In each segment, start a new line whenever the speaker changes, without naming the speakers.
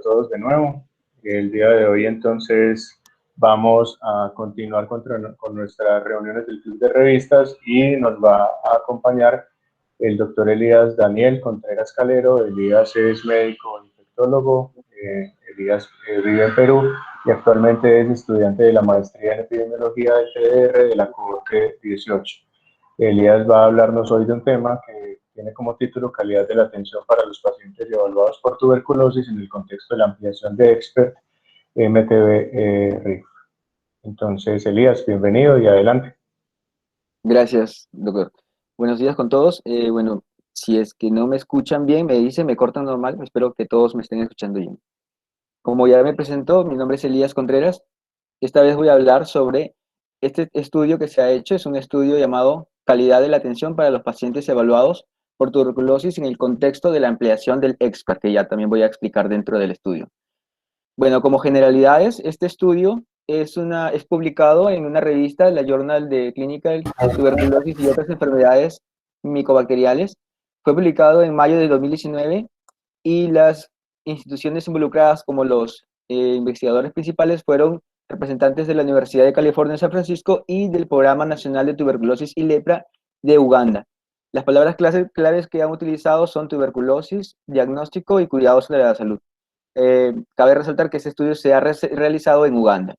a todos de nuevo. El día de hoy entonces vamos a continuar con nuestras reuniones del Club de Revistas y nos va a acompañar el doctor Elías Daniel Contreras Calero. Elías es médico infectólogo, Elías vive en Perú y actualmente es estudiante de la maestría en epidemiología del TDR de la cohorte 18. Elías va a hablarnos hoy de un tema que tiene como título Calidad de la atención para los pacientes evaluados por tuberculosis en el contexto de la ampliación de EXPERT MTB-RIF. Entonces, Elías, bienvenido y adelante.
Gracias, doctor. Buenos días con todos. Bueno, si es que no me escuchan bien, me dicen, me cortan normal. Espero que todos me estén escuchando bien. Como ya me presentó, mi nombre es Elías Contreras. Esta vez voy a hablar sobre este estudio que se ha hecho. Es un estudio llamado Calidad de la atención para los pacientes evaluados por tuberculosis en el contexto de la ampliación del EXPERT, que ya también voy a explicar dentro del estudio. Bueno, como generalidades, este estudio es publicado en una revista, la Journal de Clinical Tuberculosis y otras enfermedades micobacteriales. Fue publicado en mayo de 2019 y las instituciones involucradas como los investigadores principales fueron representantes de la Universidad de California en San Francisco y del Programa Nacional de Tuberculosis y Lepra de Uganda. Las palabras claves que han utilizado son tuberculosis, diagnóstico y cuidados de la salud. Cabe resaltar que este estudio se ha realizado en Uganda.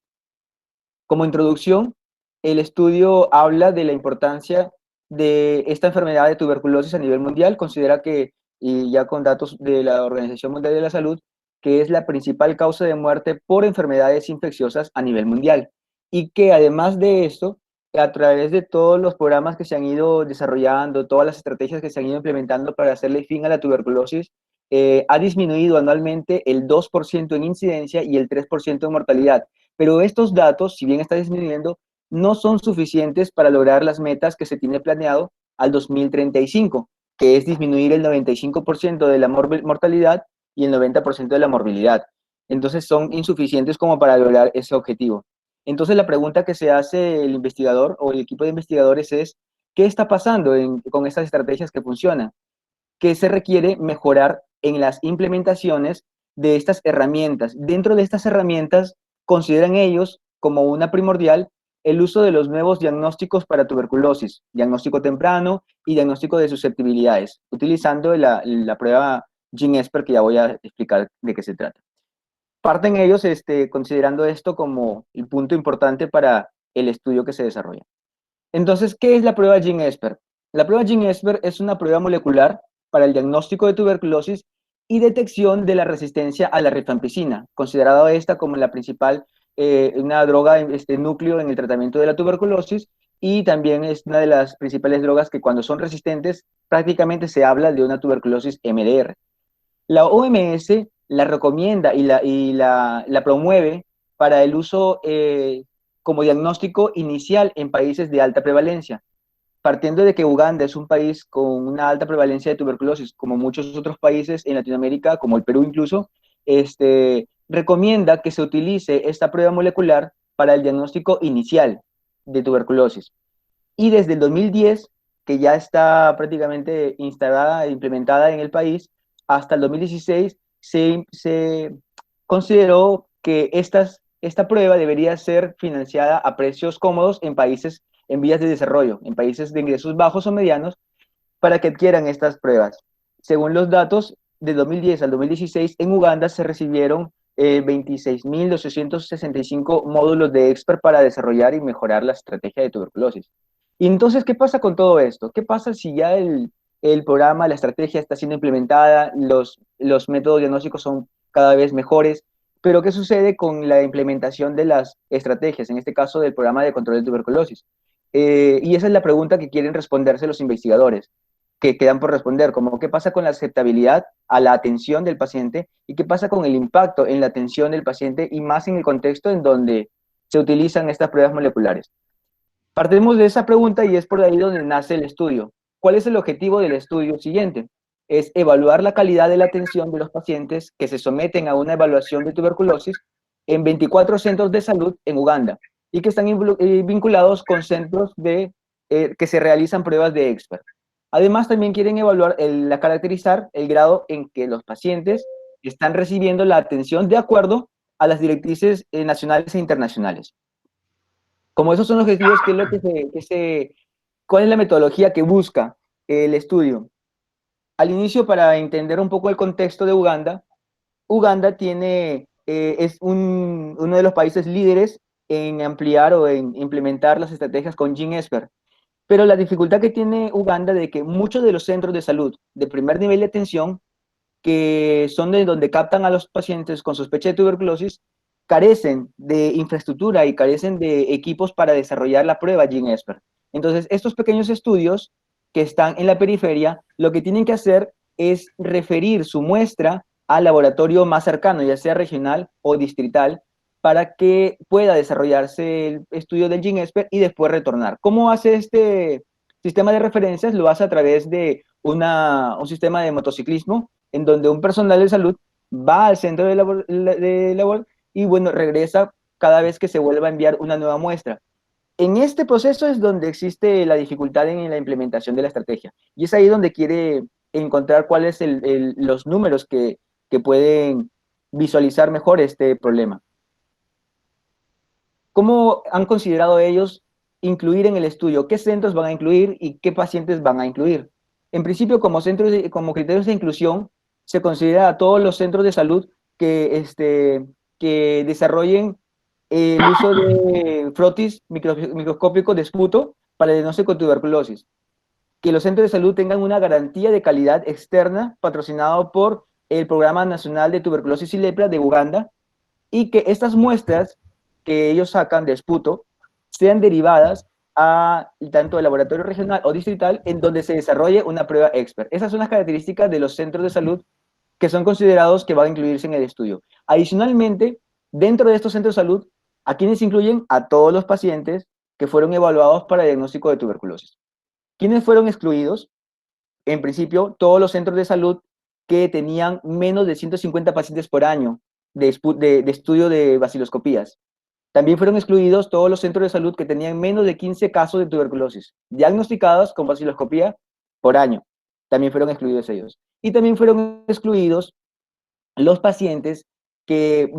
Como introducción, el estudio habla de la importancia de esta enfermedad de tuberculosis a nivel mundial. Considera que, y ya con datos de la Organización Mundial de la Salud, que es la principal causa de muerte por enfermedades infecciosas a nivel mundial. Y que además de esto, a través de todos los programas que se han ido desarrollando, todas las estrategias que se han ido implementando para hacerle fin a la tuberculosis, ha disminuido anualmente el 2% en incidencia y el 3% en mortalidad. Pero estos datos, si bien está disminuyendo, no son suficientes para lograr las metas que se tiene planeado al 2035, que es disminuir el 95% de la mortalidad y el 90% de la morbilidad. Entonces son insuficientes como para lograr ese objetivo. Entonces la pregunta que se hace el investigador o el equipo de investigadores es, ¿qué está pasando con estas estrategias que funcionan? ¿Qué se requiere mejorar en las implementaciones de estas herramientas? Dentro de estas herramientas, consideran ellos como una primordial el uso de los nuevos diagnósticos para tuberculosis, diagnóstico temprano y diagnóstico de susceptibilidades, utilizando la prueba GeneSpert, que ya voy a explicar de qué se trata. Parten ellos considerando esto como el punto importante para el estudio que se desarrolla. Entonces, ¿qué es la prueba GeneSpert? La prueba GeneSpert es una prueba molecular para el diagnóstico de tuberculosis y detección de la resistencia a la rifampicina, considerada esta como la principal, una droga núcleo en el tratamiento de la tuberculosis, y también es una de las principales drogas que cuando son resistentes prácticamente se habla de una tuberculosis MDR. La OMS la recomienda y la promueve para el uso como diagnóstico inicial en países de alta prevalencia, partiendo de que Uganda es un país con una alta prevalencia de tuberculosis, como muchos otros países en Latinoamérica, como el Perú incluso. Recomienda que se utilice esta prueba molecular para el diagnóstico inicial de tuberculosis. Y desde el 2010, que ya está prácticamente instalada e implementada en el país, hasta el 2016 se consideró que esta prueba debería ser financiada a precios cómodos en países en vías de desarrollo, en países de ingresos bajos o medianos, para que adquieran estas pruebas. Según los datos, de 2010 al 2016, en Uganda se recibieron 26.865 módulos de EXPERT para desarrollar y mejorar la estrategia de tuberculosis. Y entonces, ¿qué pasa con todo esto? ¿Qué pasa si ya el programa, la estrategia está siendo implementada, los métodos diagnósticos son cada vez mejores? Pero ¿qué sucede con la implementación de las estrategias, en este caso del programa de control de tuberculosis? Y esa es la pregunta que quieren responderse los investigadores, que quedan por responder, como qué pasa con la aceptabilidad a la atención del paciente y qué pasa con el impacto en la atención del paciente y más en el contexto en donde se utilizan estas pruebas moleculares. Partimos de esa pregunta y es por ahí donde nace el estudio. ¿Cuál es el objetivo del estudio siguiente? Es evaluar la calidad de la atención de los pacientes que se someten a una evaluación de tuberculosis en 24 centros de salud en Uganda y que están vinculados con centros que se realizan pruebas de EXPERT. Además, también quieren evaluar, caracterizar el grado en que los pacientes están recibiendo la atención de acuerdo a las directrices nacionales e internacionales. Como esos son los objetivos, ¿qué es lo cuál es la metodología que busca el estudio? Al inicio, para entender un poco el contexto de Uganda, Uganda es uno de los países líderes en ampliar o en implementar las estrategias con GeneXpert. Pero la dificultad que tiene Uganda de que muchos de los centros de salud de primer nivel de atención, que son de donde captan a los pacientes con sospecha de tuberculosis, carecen de infraestructura y carecen de equipos para desarrollar la prueba GeneXpert. Entonces, estos pequeños estudios que están en la periferia, lo que tienen que hacer es referir su muestra al laboratorio más cercano, ya sea regional o distrital, para que pueda desarrollarse el estudio del GeneXpert y después retornar. ¿Cómo hace este sistema de referencias? Lo hace a través de un sistema de motociclismo, en donde un personal de salud va al centro de labor y, bueno, regresa cada vez que se vuelva a enviar una nueva muestra. En este proceso es donde existe la dificultad en la implementación de la estrategia. Y es ahí donde quiere encontrar cuáles son los números que pueden visualizar mejor este problema. ¿Cómo han considerado ellos incluir en el estudio? ¿Qué centros van a incluir y qué pacientes van a incluir? En principio, como criterios de inclusión, se considera a todos los centros de salud que desarrollen el uso de frotis microscópico de esputo para el diagnóstico de tuberculosis. Que los centros de salud tengan una garantía de calidad externa patrocinado por el Programa Nacional de Tuberculosis y Lepra de Uganda, y que estas muestras que ellos sacan de esputo sean derivadas a tanto el laboratorio regional o distrital en donde se desarrolle una prueba expert. Esas son las características de los centros de salud que son considerados que van a incluirse en el estudio. Adicionalmente, dentro de estos centros de salud, ¿a quienes incluyen? A todos los pacientes que fueron evaluados para el diagnóstico de tuberculosis. ¿Quiénes fueron excluidos? En principio, todos los centros de salud que tenían menos de 150 pacientes por año de estudio de baciloscopías. También fueron excluidos todos los centros de salud que tenían menos de 15 casos de tuberculosis diagnosticados con baciloscopía por año. También fueron excluidos ellos. Y también fueron excluidos los pacientes que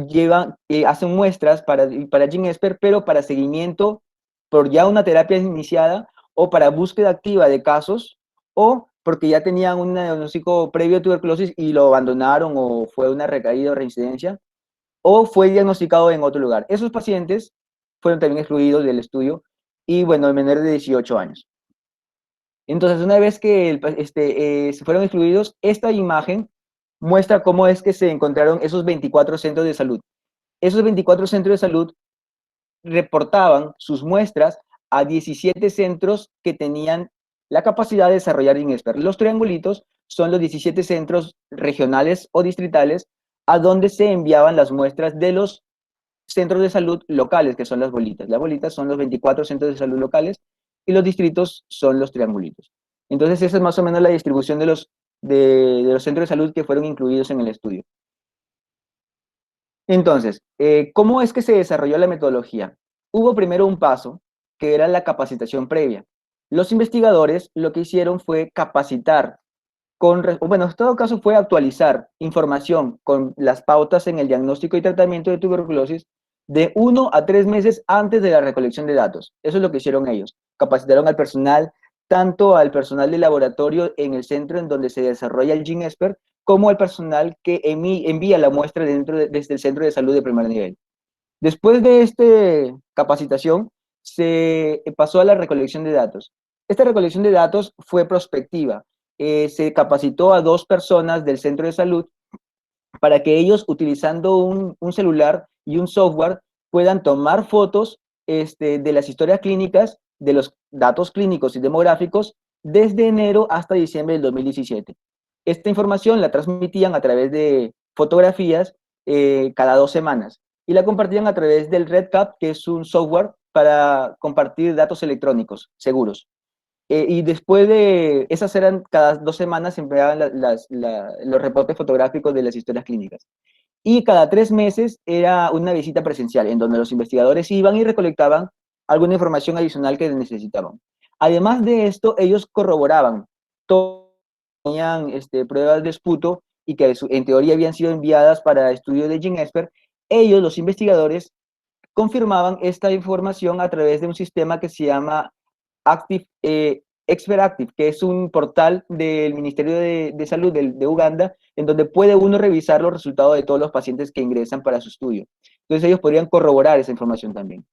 hacen muestras para GeneXpert, pero para seguimiento por ya una terapia iniciada o para búsqueda activa de casos, o porque ya tenían un diagnóstico previo de tuberculosis y lo abandonaron o fue una recaída o reincidencia, o fue diagnosticado en otro lugar. Esos pacientes fueron también excluidos del estudio y, bueno, de menores de 18 años. Entonces, una vez que se fueron excluidos, esta imagen muestra cómo es que se encontraron esos 24 centros de salud. Esos 24 centros de salud reportaban sus muestras a 17 centros que tenían la capacidad de desarrollar GeneXpert. Los triangulitos son los 17 centros regionales o distritales a donde se enviaban las muestras de los centros de salud locales, que son las bolitas. Las bolitas son los 24 centros de salud locales y los distritos son los triangulitos. Entonces, esa es más o menos la distribución de los centros de salud que fueron incluidos en el estudio. Entonces, ¿cómo es que se desarrolló la metodología? Hubo primero un paso, que era la capacitación previa. Los investigadores lo que hicieron fue capacitar, bueno, en todo caso fue actualizar información con las pautas en el diagnóstico y tratamiento de tuberculosis de 1 a 3 meses antes de la recolección de datos. Eso es lo que hicieron ellos. Capacitaron al personal, tanto al personal de laboratorio en el centro en donde se desarrolla el GeneXpert, como al personal que envía la muestra desde el centro de salud de primer nivel. Después de esta capacitación, se pasó a la recolección de datos. Esta recolección de datos fue prospectiva. Se capacitó a 2 personas del centro de salud para que ellos, utilizando un celular y un software, puedan tomar fotos de las historias clínicas, de los datos clínicos y demográficos, desde enero hasta diciembre del 2017. Esta información la transmitían a través de fotografías cada 2 semanas y la compartían a través del RedCap, que es un software para compartir datos electrónicos seguros. Y después de esas eran cada 2 semanas se enviaban los reportes fotográficos de las historias clínicas. Y cada 3 meses era una visita presencial en donde los investigadores iban y recolectaban alguna información adicional que necesitaban. Además de esto, ellos corroboraban, tenían pruebas de esputo y que en teoría habían sido enviadas para estudio de GeneXpert, ellos, los investigadores, confirmaban esta información a través de un sistema que se llama Expert Active, que es un portal del Ministerio de Salud de Uganda, en donde puede uno revisar los resultados de todos los pacientes que ingresan para su estudio. Entonces ellos podrían corroborar esa información también.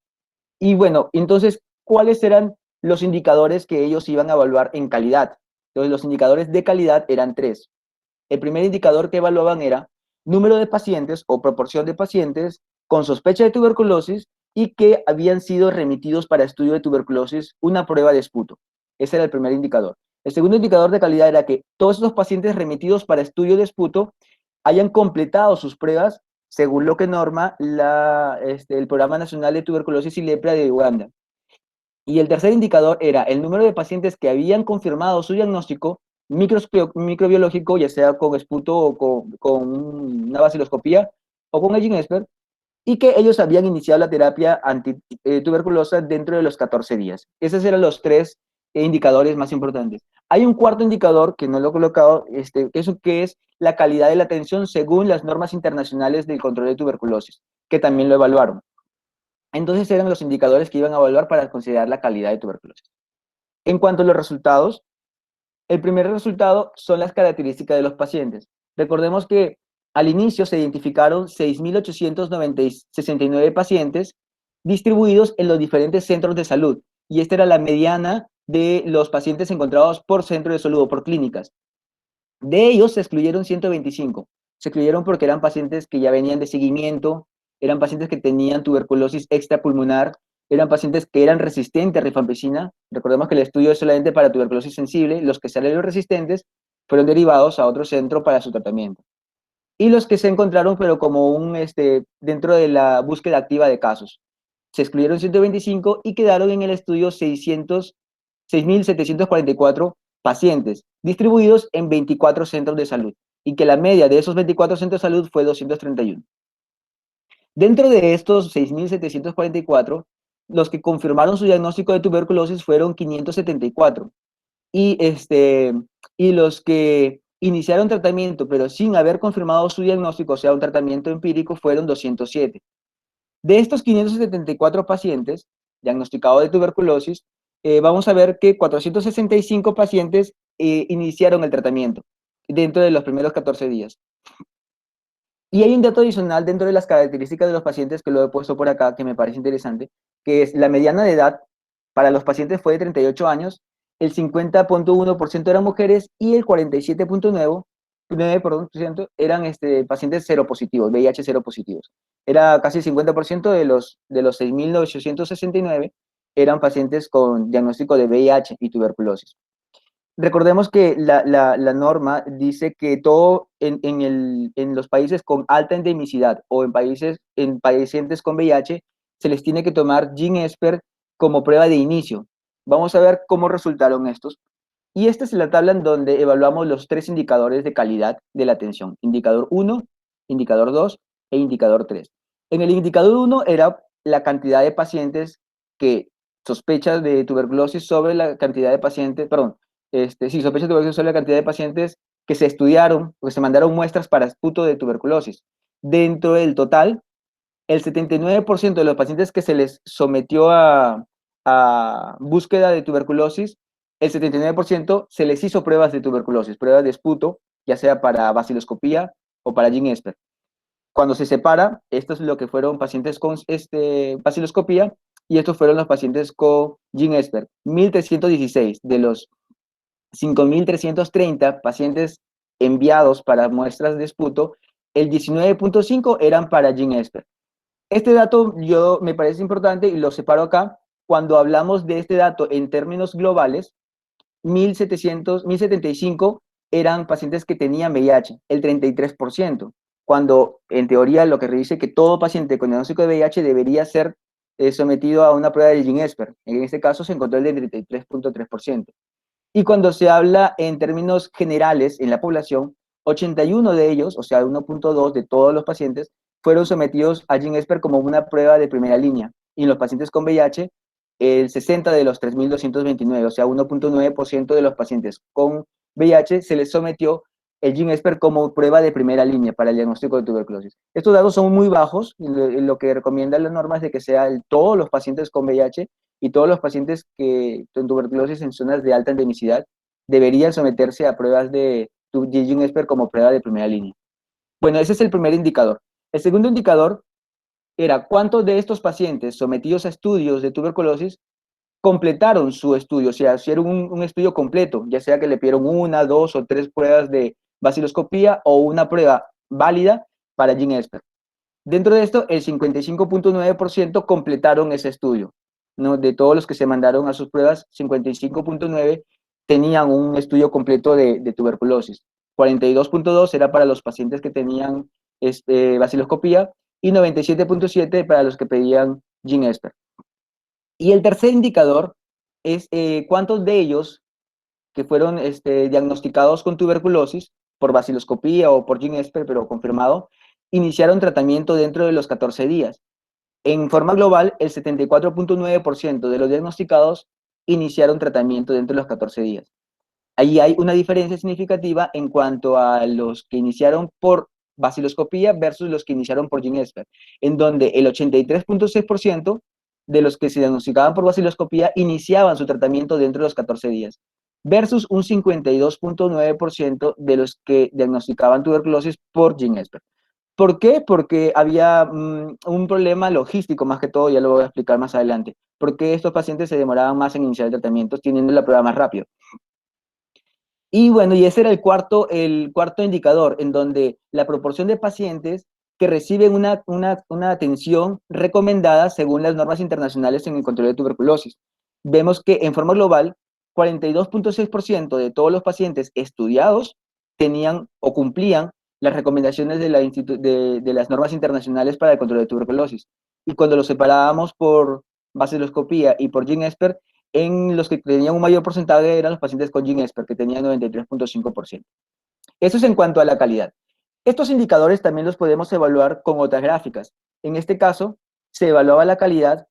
Y bueno, entonces, ¿cuáles eran los indicadores que ellos iban a evaluar en calidad? Entonces, los indicadores de calidad eran tres. El primer indicador que evaluaban era número de pacientes o proporción de pacientes con sospecha de tuberculosis y que habían sido remitidos para estudio de tuberculosis una prueba de esputo. Ese era el primer indicador. El segundo indicador de calidad era que todos esos pacientes remitidos para estudio de esputo hayan completado sus pruebas según lo que norma el Programa Nacional de Tuberculosis y Lepra de Uganda. Y el tercer indicador era el número de pacientes que habían confirmado su diagnóstico microbiológico, ya sea con esputo o con una baciloscopía o con el GeneXpert, y que ellos habían iniciado la terapia antituberculosa dentro de los 14 días. Esos eran los tres indicadores más importantes. Hay un cuarto indicador que no lo he colocado, eso que es la calidad de la atención según las normas internacionales del control de tuberculosis, que también lo evaluaron. Entonces eran los indicadores que iban a evaluar para considerar la calidad de tuberculosis. En cuanto a los resultados, el primer resultado son las características de los pacientes. Recordemos que al inicio se identificaron 6.869 pacientes distribuidos en los diferentes centros de salud, y esta era la mediana de los pacientes encontrados por centro de salud o por clínicas. De ellos se excluyeron 125. Se excluyeron porque eran pacientes que ya venían de seguimiento, eran pacientes que tenían tuberculosis extrapulmonar, eran pacientes que eran resistentes a rifampicina. Recordemos que el estudio es solamente para tuberculosis sensible. Los que salieron resistentes fueron derivados a otro centro para su tratamiento. Y los que se encontraron, pero como dentro de la búsqueda activa de casos. Se excluyeron 125 y quedaron en el estudio 6.744 pacientes, distribuidos en 24 centros de salud, y que la media de esos 24 centros de salud fue 231. Dentro de estos 6.744, los que confirmaron su diagnóstico de tuberculosis fueron 574, y los que iniciaron tratamiento, pero sin haber confirmado su diagnóstico, o sea, un tratamiento empírico, fueron 207. De estos 574 pacientes diagnosticados de tuberculosis, vamos a ver que 465 pacientes iniciaron el tratamiento dentro de los primeros 14 días. Y hay un dato adicional dentro de las características de los pacientes que lo he puesto por acá, que me parece interesante, que es la mediana de edad para los pacientes fue de 38 años, el 50.1% eran mujeres y el 47.9% eran pacientes seropositivos, VIH seropositivos. Era casi el 50% de los 6.969 eran pacientes con diagnóstico de VIH y tuberculosis. Recordemos que la norma dice que todo en los países con alta endemicidad o en pacientes con VIH se les tiene que tomar GeneXpert como prueba de inicio. Vamos a ver cómo resultaron estos. Y esta es la tabla en donde evaluamos los tres indicadores de calidad de la atención. Indicador 1, indicador 2 e indicador 3. En el indicador 1 era la cantidad de pacientes que sospechan de tuberculosis sobre la cantidad de pacientes, perdón, sospechas de tuberculosis sobre la cantidad de pacientes que se estudiaron o que se mandaron muestras para esputo de tuberculosis. Dentro del total, el 79% de los pacientes que se les sometió a búsqueda de tuberculosis, el 79% se les hizo pruebas de tuberculosis, pruebas de esputo, ya sea para baciloscopía o para GeneXpert. Cuando se separa, estos es lo que fueron pacientes con baciloscopía y estos fueron los pacientes con GeneXpert. 1.316 de los 5.330 pacientes enviados para muestras de esputo, el 19.5 eran para GeneXpert. Este dato me parece importante y lo separo acá. Cuando hablamos de este dato en términos globales, 1.075 eran pacientes que tenían VIH, el 33%, cuando en teoría lo que dice que todo paciente con diagnóstico de VIH debería ser sometido a una prueba de GeneXpert. En este caso se encontró el del 33.3%. Y cuando se habla en términos generales en la población, 81 de ellos, o sea, 1.2 de todos los pacientes, fueron sometidos a GeneXpert como una prueba de primera línea. Y en los pacientes con VIH, el 60 de los 3.229, o sea, 1.9% de los pacientes con VIH se les sometió el GeneXpert como prueba de primera línea para el diagnóstico de tuberculosis. Estos datos son muy bajos, lo que recomiendan las normas de que sea todos los pacientes con VIH y todos los pacientes que con tuberculosis en zonas de alta endemicidad deberían someterse a pruebas de GeneXpert como prueba de primera línea. Bueno, ese es el primer indicador. El segundo indicador era cuántos de estos pacientes sometidos a estudios de tuberculosis completaron su estudio, o sea, hicieron un estudio completo, ya sea que le pidieron una, dos o tres pruebas de baciloscopía o una prueba válida para GeneXpert. Dentro de esto, el 55.9% completaron ese estudio, ¿no? De todos los que se mandaron a sus pruebas, 55.9 tenían un estudio completo de tuberculosis. 42.2 era para los pacientes que tenían baciloscopía y 97.7 para los que pedían GeneXpert. Y el tercer indicador es cuántos de ellos que fueron diagnosticados con tuberculosis por baciloscopía o por GeneXpert, pero confirmado, iniciaron tratamiento dentro de los 14 días. En forma global, el 74.9% de los diagnosticados iniciaron tratamiento dentro de los 14 días. Ahí hay una diferencia significativa en cuanto a los que iniciaron por baciloscopía versus los que iniciaron por GeneXpert, en donde el 83.6% de los que se diagnosticaban por baciloscopía iniciaban su tratamiento dentro de los 14 días, versus un 52.9% de los que diagnosticaban tuberculosis por GeneXpert. ¿Por qué? Porque había un problema logístico más que todo, ya lo voy a explicar más adelante. Porque estos pacientes se demoraban más en iniciar el tratamiento, teniendo la prueba más rápido. Y bueno, y ese era el cuarto indicador, en donde la proporción de pacientes que reciben una atención recomendada según las normas internacionales en el control de tuberculosis. Vemos que en forma global, 42.6% de todos los pacientes estudiados tenían o cumplían las recomendaciones de las normas internacionales para el control de tuberculosis. Y cuando los separábamos por baciloscopía y por GeneXpert, en los que tenían un mayor porcentaje eran los pacientes con GeneXpert, que tenían 93.5%. Eso es en cuanto a la calidad. Estos indicadores también los podemos evaluar con otras gráficas. En este caso, se evaluaba la calidad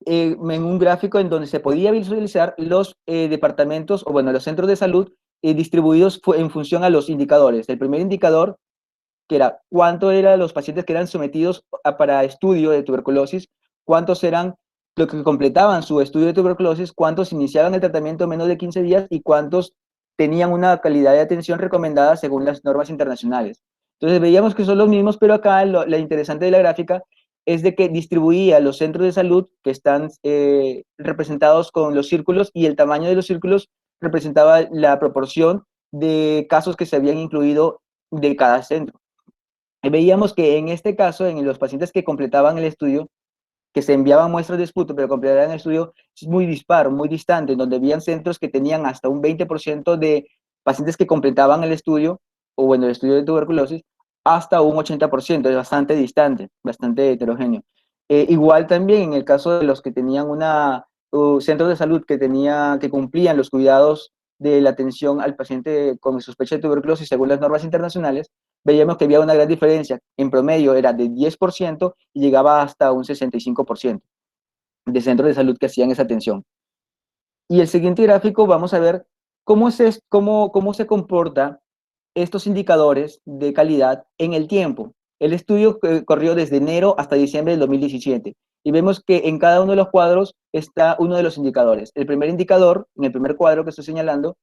en un gráfico en donde se podía visualizar los departamentos, o bueno, los centros de salud distribuidos en función a los indicadores. El primer indicador, que era cuánto eran los pacientes que eran sometidos para estudio de tuberculosis, cuántos eran los que completaban su estudio de tuberculosis, cuántos iniciaban el tratamiento en menos de 15 días y cuántos tenían una calidad de atención recomendada según las normas internacionales. Entonces veíamos que son los mismos, pero acá lo interesante de la gráfica es de que distribuía los centros de salud que están representados con los círculos, y el tamaño de los círculos representaba la proporción de casos que se habían incluido de cada centro. Y veíamos que en este caso, en los pacientes que completaban el estudio, que se enviaban muestras de esputo, pero completaban el estudio, es muy dispar, muy distante, donde habían centros que tenían hasta un 20% de pacientes que completaban el estudio, o bueno, el estudio de tuberculosis, hasta un 80%, es bastante distante, bastante heterogéneo. Igual también en el caso de los que tenían centros de salud que cumplían los cuidados de la atención al paciente con sospecha de tuberculosis según las normas internacionales, veíamos que había una gran diferencia. En promedio era de 10% y llegaba hasta un 65% de centros de salud que hacían esa atención. Y el siguiente gráfico vamos a ver cómo se comporta estos indicadores de calidad en el tiempo. El estudio corrió desde enero hasta diciembre del 2017 y vemos que en cada uno de los cuadros está uno de los indicadores. El primer indicador, en el primer cuadro que estoy señalando,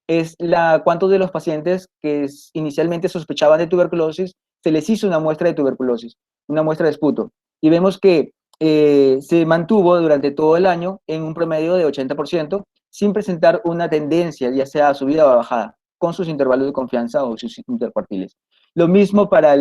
es cuántos de los pacientes que inicialmente sospechaban de tuberculosis se les hizo una muestra de tuberculosis, una muestra de esputo. Y vemos que se mantuvo durante todo el año en un promedio de 80%, sin presentar una tendencia, ya sea a subida o a bajada, con sus intervalos de confianza o sus intercuartiles. Lo mismo para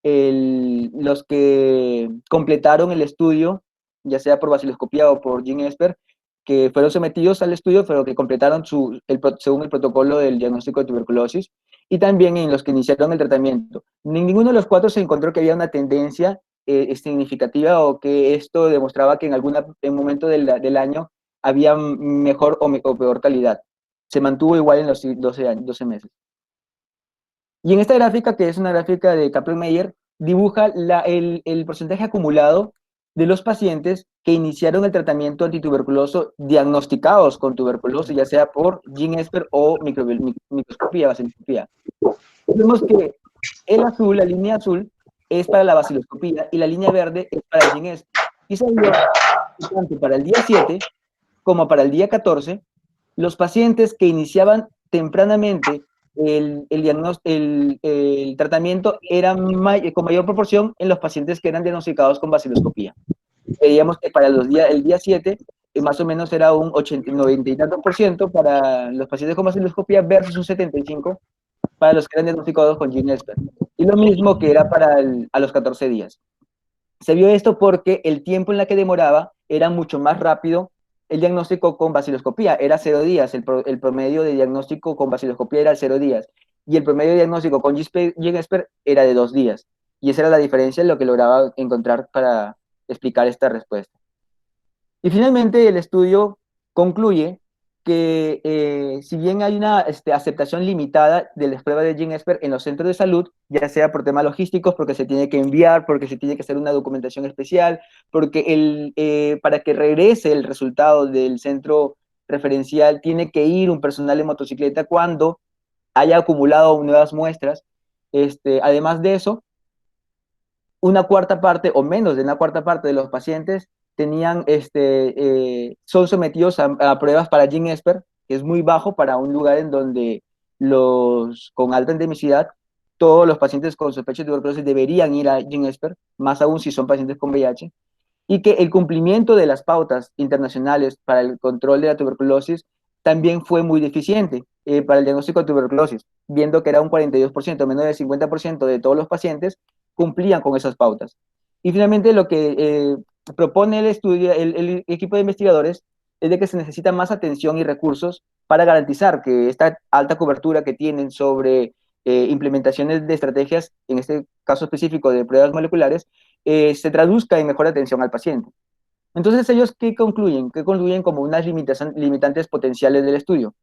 los que completaron el estudio, ya sea por baciloscopía o por GeneXpert, que fueron sometidos al estudio, pero que completaron según el protocolo del diagnóstico de tuberculosis, y también en los que iniciaron el tratamiento. En ninguno de los cuatro se encontró que había una tendencia significativa o que esto demostraba que en algún momento del año había mejor o peor calidad. Se mantuvo igual en los 12 meses. Y en esta gráfica, que es una gráfica de Kaplan-Meier, dibuja el porcentaje acumulado de los pacientes que iniciaron el tratamiento antituberculoso diagnosticados con tuberculosis, ya sea por GeneSper o microscopía, baciloscopía. Vemos que el azul, la línea azul, es para la baciloscopía y la línea verde es para el GeneSper. Y se vio que tanto para el día 7 como para el día 14, los pacientes que iniciaban tempranamente el tratamiento eran con mayor proporción en los pacientes que eran diagnosticados con baciloscopía. Veíamos que para el día 7 más o menos era un 80, 90 y tantos por ciento para los pacientes con baciloscopía versus un 75 para los que eran diagnosticados con GeneSper. Y lo mismo que era a los 14 días. Se vio esto porque el tiempo en la que demoraba era mucho más rápido el diagnóstico con baciloscopía, era 0 días, el promedio de diagnóstico con baciloscopía era 0 días, y el promedio de diagnóstico con GeneSper era de 2 días, y esa era la diferencia en lo que lograba encontrar para explicar esta respuesta. Y finalmente el estudio concluye que si bien hay una aceptación limitada de las pruebas de GeneSper en los centros de salud, ya sea por temas logísticos, porque se tiene que enviar, porque se tiene que hacer una documentación especial, porque para que regrese el resultado del centro referencial tiene que ir un personal de motocicleta cuando haya acumulado nuevas muestras. Además de eso, una cuarta parte o menos de una cuarta parte de los pacientes son sometidos a pruebas para GeneSper, que es muy bajo para un lugar en donde con alta endemicidad, todos los pacientes con sospecha de tuberculosis deberían ir a GeneSper, más aún si son pacientes con VIH, y que el cumplimiento de las pautas internacionales para el control de la tuberculosis también fue muy deficiente para el diagnóstico de tuberculosis, viendo que era un 42%, menos del 50% de todos los pacientes cumplían con esas pautas. Y finalmente lo que propone el estudio, el equipo de investigadores, es de que se necesita más atención y recursos para garantizar que esta alta cobertura que tienen sobre implementaciones de estrategias, en este caso específico de pruebas moleculares, se traduzca en mejor atención al paciente. Entonces, ¿ellos qué concluyen? ¿Qué concluyen como unas limitantes potenciales del estudio?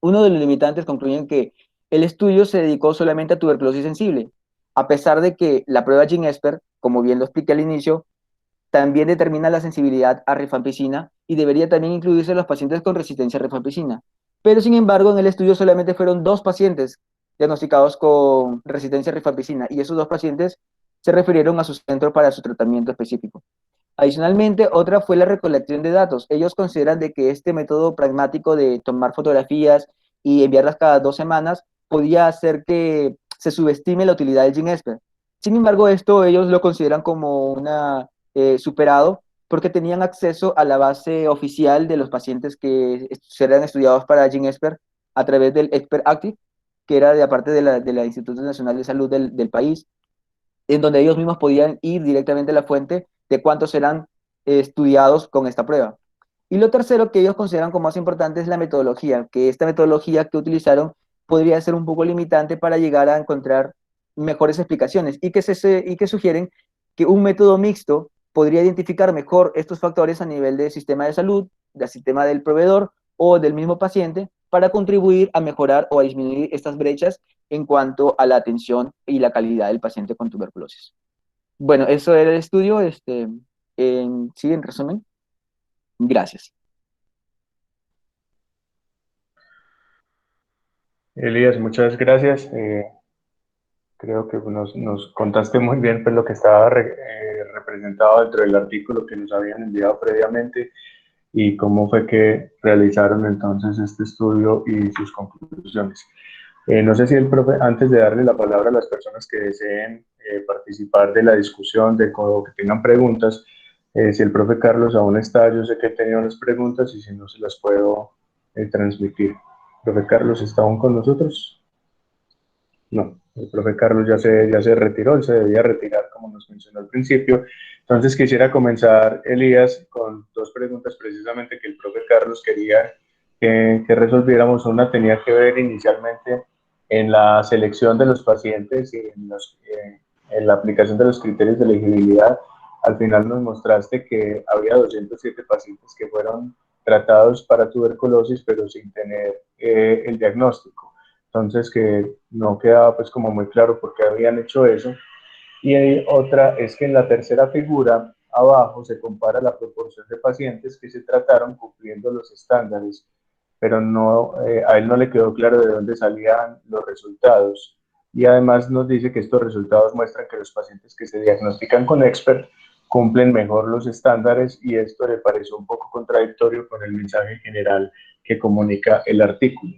Uno de los limitantes concluyen que el estudio se dedicó solamente a tuberculosis sensible, a pesar de que la prueba GeneSper, como bien lo expliqué al inicio, también determina la sensibilidad a rifampicina y debería también incluirse en los pacientes con resistencia a rifampicina. Pero, sin embargo, en el estudio solamente fueron 2 pacientes diagnosticados con resistencia a rifampicina y esos 2 pacientes se refirieron a su centro para su tratamiento específico. Adicionalmente, otra fue la recolección de datos. Ellos consideran de que este método pragmático de tomar fotografías y enviarlas cada 2 semanas podía hacer que se subestime la utilidad del GeneSper. Sin embargo, esto ellos lo consideran como una superado porque tenían acceso a la base oficial de los pacientes que serán estudiados para GeneSper a través del Expert Active, que era de aparte de la Instituto Nacional de Salud del país, en donde ellos mismos podían ir directamente a la fuente de cuántos serán estudiados con esta prueba. Y lo tercero que ellos consideran como más importante es la metodología, que esta metodología que utilizaron podría ser un poco limitante para llegar a encontrar mejores explicaciones y que sugieren que un método mixto podría identificar mejor estos factores a nivel del sistema de salud, del sistema del proveedor o del mismo paciente para contribuir a mejorar o a disminuir estas brechas en cuanto a la atención y la calidad del paciente con tuberculosis. Bueno, eso era el estudio, sí, en resumen. Gracias.
Elías, muchas gracias. Creo que nos contaste muy bien pues, lo que estaba representado dentro del artículo que nos habían enviado previamente y cómo fue que realizaron entonces este estudio y sus conclusiones. No sé si el profe, antes de darle la palabra a las personas que deseen participar de la discusión, que tengan preguntas, si el profe Carlos aún está, yo sé que él tenía unas preguntas y si no se las puedo transmitir. ¿Profe Carlos está aún con nosotros? No, el profe Carlos ya se retiró, él se debía retirar como nos mencionó al principio. Entonces quisiera comenzar, Elías, con 2 preguntas precisamente que el profe Carlos quería que resolviéramos. Una tenía que ver inicialmente en la selección de los pacientes y en la aplicación de los criterios de elegibilidad. Al final nos mostraste que había 207 pacientes que fueron tratados para tuberculosis, pero sin tener el diagnóstico. Entonces que no quedaba pues como muy claro por qué habían hecho eso. Y otra es que en la tercera figura abajo se compara la proporción de pacientes que se trataron cumpliendo los estándares, pero no, a él no le quedó claro de dónde salían los resultados. Y además nos dice que estos resultados muestran que los pacientes que se diagnostican con expert cumplen mejor los estándares, y esto le pareció un poco contradictorio con el mensaje general que comunica el artículo.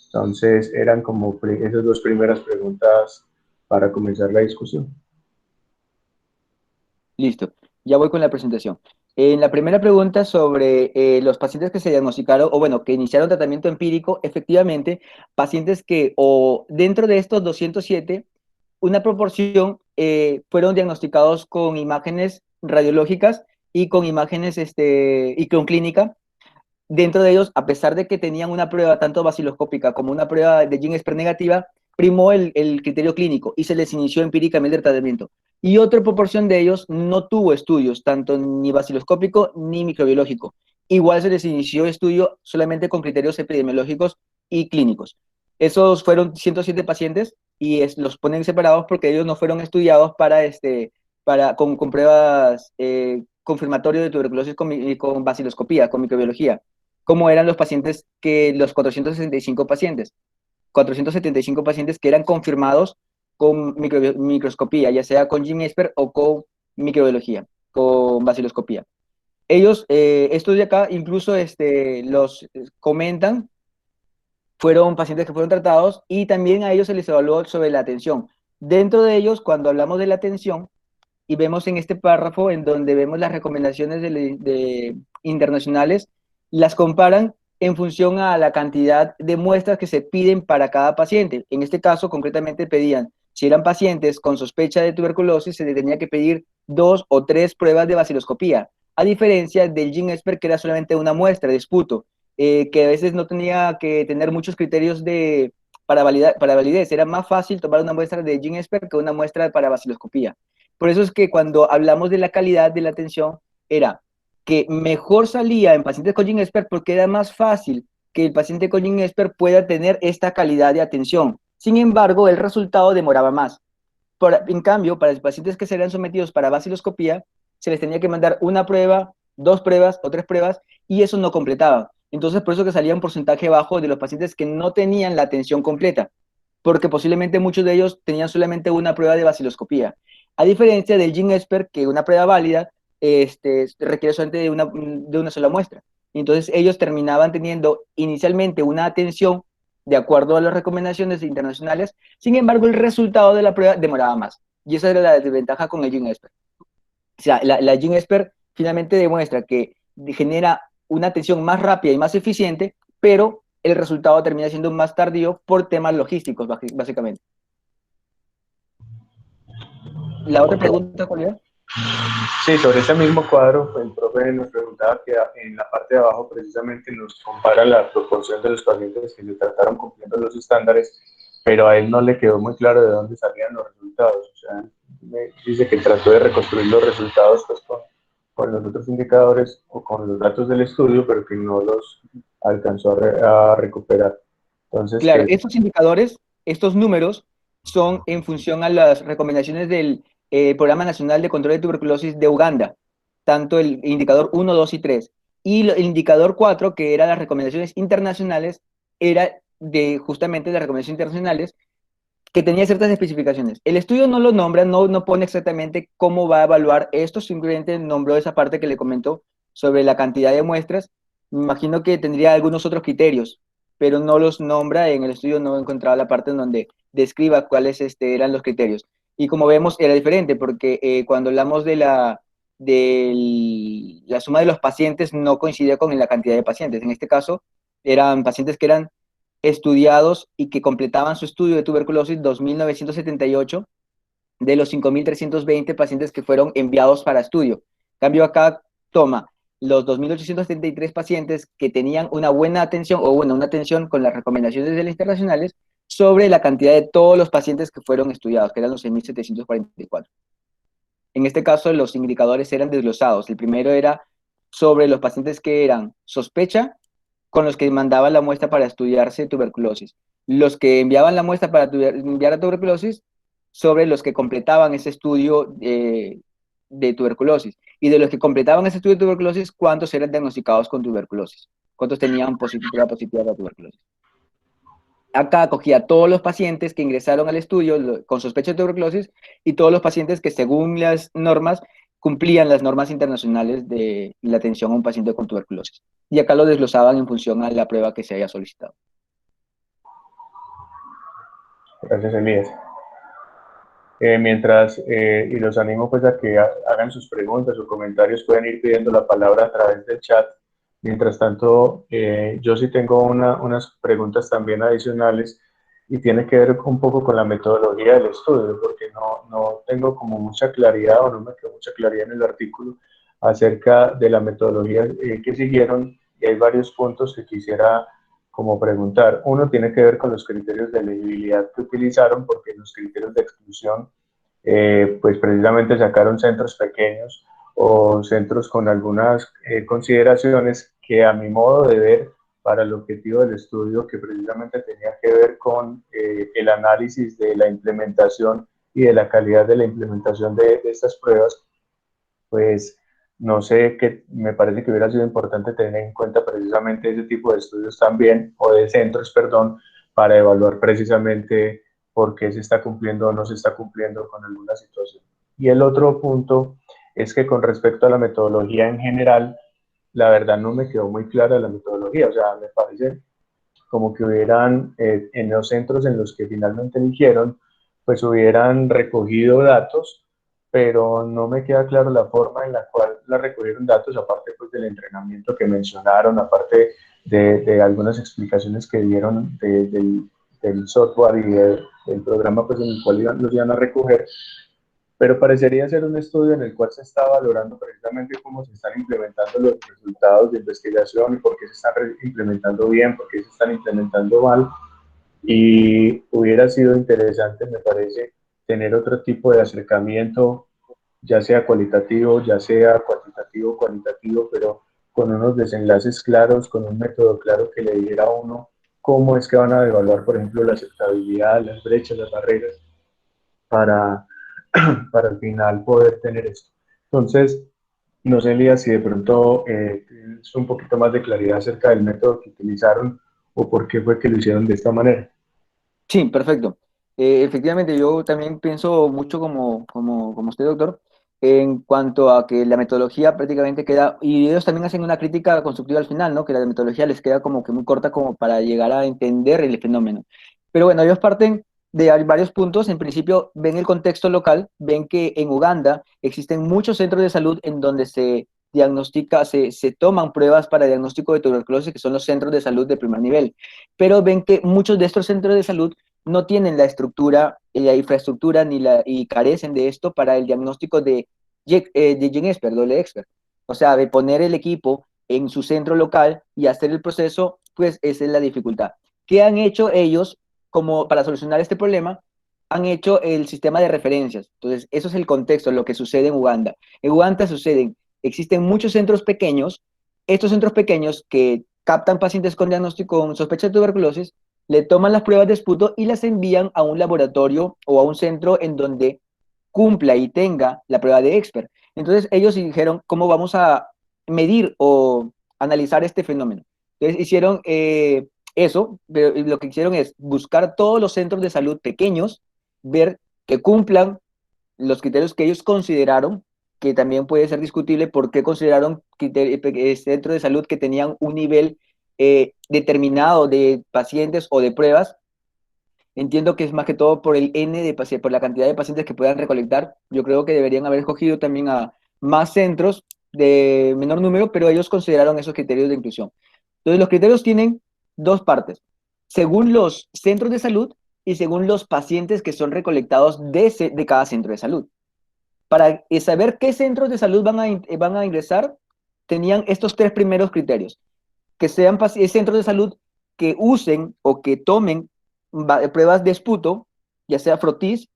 Entonces eran como esas dos primeras preguntas para comenzar la discusión.
Listo, ya voy con la presentación. En la primera pregunta sobre los pacientes que se diagnosticaron, o bueno, que iniciaron tratamiento empírico, efectivamente, pacientes que, o dentro de estos 207, una proporción fueron diagnosticados con imágenes radiológicas y con imágenes y con clínica. Dentro de ellos, a pesar de que tenían una prueba tanto vaciloscópica como una prueba de GeneXpert negativa, primó el criterio clínico y se les inició empíricamente el tratamiento. Y otra proporción de ellos no tuvo estudios, tanto ni vaciloscópico ni microbiológico. Igual se les inició estudio solamente con criterios epidemiológicos y clínicos. Esos fueron 107 pacientes y los ponen separados porque ellos no fueron estudiados con pruebas confirmatorias de tuberculosis con vaciloscopía, con microbiología, como eran los 465 pacientes. 475 pacientes que eran confirmados con microscopía, ya sea con GeneXpert o con microbiología, con vaciloscopía. Ellos, estos de acá, incluso los comentan, fueron pacientes que fueron tratados y también a ellos se les evaluó sobre la atención. Dentro de ellos, cuando hablamos de la atención, y vemos en este párrafo en donde vemos las recomendaciones internacionales, las comparan en función a la cantidad de muestras que se piden para cada paciente. En este caso, concretamente pedían, si eran pacientes con sospecha de tuberculosis, se les tenía que pedir 2 o 3 pruebas de vaciloscopía, a diferencia del GeneXpert, que era solamente una muestra de esputo, que a veces no tenía que tener muchos criterios para validez. Era más fácil tomar una muestra de GeneXpert que una muestra para vaciloscopía. Por eso es que cuando hablamos de la calidad de la atención, era que mejor salía en pacientes con GeneXpert porque era más fácil que el paciente con GeneXpert pueda tener esta calidad de atención. Sin embargo, el resultado demoraba más. En cambio, para los pacientes que serían sometidos para vaciloscopía, se les tenía que mandar una prueba, 2 pruebas o 3 pruebas, y eso no completaba. Entonces, por eso que salía un porcentaje bajo de los pacientes que no tenían la atención completa, porque posiblemente muchos de ellos tenían solamente una prueba de vaciloscopía. A diferencia del GeneXpert, que una prueba válida requiere solamente de una sola muestra. Entonces, ellos terminaban teniendo inicialmente una atención de acuerdo a las recomendaciones internacionales. Sin embargo, el resultado de la prueba demoraba más. Y esa era la desventaja con el GeneXpert. O sea, la GeneXpert finalmente demuestra que genera una atención más rápida y más eficiente, pero el resultado termina siendo más tardío por temas logísticos, básicamente. La otra pregunta, ¿cuál era?
Sí, sobre ese mismo cuadro, el profe nos preguntaba que en la parte de abajo precisamente nos compara la proporción de los pacientes que se trataron cumpliendo los estándares, pero a él no le quedó muy claro de dónde salían los resultados. O sea, dice que trató de reconstruir los resultados pues, con los otros indicadores o con los datos del estudio, pero que no los alcanzó a recuperar. Entonces,
Claro, estos indicadores, estos números, son en función a las recomendaciones del Programa Nacional de Control de Tuberculosis de Uganda, tanto el indicador 1, 2 y 3. Y el indicador 4, que era las recomendaciones internacionales, era justamente las recomendaciones internacionales que tenía ciertas especificaciones. El estudio no lo nombra, no pone exactamente cómo va a evaluar esto, simplemente nombró esa parte que le comentó sobre la cantidad de muestras. Me imagino que tendría algunos otros criterios, pero no los nombra. En el estudio no he encontrado la parte en donde describa cuáles eran los criterios. Y como vemos, era diferente, porque cuando hablamos de la suma de los pacientes no coincidía con la cantidad de pacientes. En este caso, eran pacientes que eran estudiados y que completaban su estudio de tuberculosis 2.978 de los 5.320 pacientes que fueron enviados para estudio. Cambio acá toma los 2.873 pacientes que tenían una buena atención o bueno, una atención con las recomendaciones de las internacionales sobre la cantidad de todos los pacientes que fueron estudiados, que eran los 6.744. En este caso, los indicadores eran desglosados. El primero era sobre los pacientes que eran sospecha, con los que mandaban la muestra para estudiarse tuberculosis. Los que enviaban la muestra para enviar a tuberculosis, sobre los que completaban ese estudio de tuberculosis. Y de los que completaban ese estudio de tuberculosis, ¿cuántos eran diagnosticados con tuberculosis? ¿Cuántos tenían prueba positiva de la tuberculosis? Acá cogía a todos los pacientes que ingresaron al estudio con sospecha de tuberculosis y todos los pacientes que según las normas cumplían las normas internacionales de la atención a un paciente con tuberculosis. Y acá lo desglosaban en función a la prueba que se haya solicitado.
Gracias, Elías. Y los animo pues a que hagan sus preguntas o comentarios, pueden ir pidiendo la palabra a través del chat. Mientras tanto, yo sí tengo unas preguntas también adicionales y tiene que ver un poco con la metodología del estudio, porque no tengo como mucha claridad o no me quedó mucha claridad en el artículo acerca de la metodología que siguieron, y hay varios puntos que quisiera como preguntar. Uno tiene que ver con los criterios de elegibilidad que utilizaron, porque los criterios de exclusión, pues precisamente sacaron centros pequeños o centros con algunas consideraciones que a mi modo de ver, para el objetivo del estudio, que precisamente tenía que ver con el análisis de la implementación y de la calidad de la implementación de estas pruebas, pues no sé, que me parece que hubiera sido importante tener en cuenta precisamente ese tipo de estudios también, o de centros, perdón, para evaluar precisamente por qué se está cumpliendo o no se está cumpliendo con alguna situación. Y el otro punto es que con respecto a la metodología en general, la verdad no me quedó muy clara la metodología, o sea, me parece como que hubieran, en los centros en los que finalmente eligieron, pues hubieran recogido datos, pero no me queda claro la forma en la cual la recogieron datos, aparte pues del entrenamiento que mencionaron, aparte de algunas explicaciones que dieron del software y del programa pues en el cual los iban a recoger, pero parecería ser un estudio en el cual se está valorando precisamente cómo se están implementando los resultados de investigación y por qué se están implementando bien, por qué se están implementando mal. Y hubiera sido interesante, me parece, tener otro tipo de acercamiento, ya sea cualitativo, ya sea cuantitativo, cualitativo, pero con unos desenlaces claros, con un método claro que le dijera a uno cómo es que van a evaluar, por ejemplo, la aceptabilidad, las brechas, las barreras, para para al final poder tener esto. Entonces, no sé, Elías, si de pronto tienes un poquito más de claridad acerca del método que utilizaron o por qué fue que lo hicieron de esta manera.
Sí, perfecto. Efectivamente, yo también pienso mucho como usted, doctor, en cuanto a que la metodología prácticamente queda, y ellos también hacen una crítica constructiva al final, ¿no? Que la metodología les queda como que muy corta como para llegar a entender el fenómeno. Pero bueno, ellos parten de varios puntos. En principio, ven el contexto local, ven que en Uganda existen muchos centros de salud en donde se diagnostica, se toman pruebas para diagnóstico de tuberculosis, que son los centros de salud de primer nivel, pero ven que muchos de estos centros de salud no tienen la estructura, la infraestructura y carecen de esto para el diagnóstico de GeneXpert, doble expert. O sea, de poner el equipo en su centro local y hacer el proceso, pues esa es la dificultad. ¿Qué han hecho ellos como para solucionar este problema? Han hecho el sistema de referencias. Entonces, eso es el contexto, lo que sucede en Uganda. En Uganda existen muchos centros pequeños, estos centros pequeños que captan pacientes con diagnóstico con sospecha de tuberculosis, le toman las pruebas de esputo y las envían a un laboratorio o a un centro en donde cumpla y tenga la prueba de expert. Entonces ellos dijeron, ¿cómo vamos a medir o analizar este fenómeno? Entonces hicieron eso, pero lo que hicieron es buscar todos los centros de salud pequeños, ver que cumplan los criterios que ellos consideraron, que también puede ser discutible por qué consideraron centros de salud que tenían un nivel determinado de pacientes o de pruebas. Entiendo que es más que todo por el N de pacientes, por la cantidad de pacientes que puedan recolectar. Yo creo que deberían haber escogido también a más centros de menor número, pero ellos consideraron esos criterios de inclusión. Entonces, los criterios tienen dos partes, según los centros de salud y según los pacientes que son recolectados de cada centro de salud. Para saber qué centros de salud van a ingresar, tenían estos tres primeros criterios, que sean centros de salud que usen o que tomen pruebas de esputo, ya sea frotis,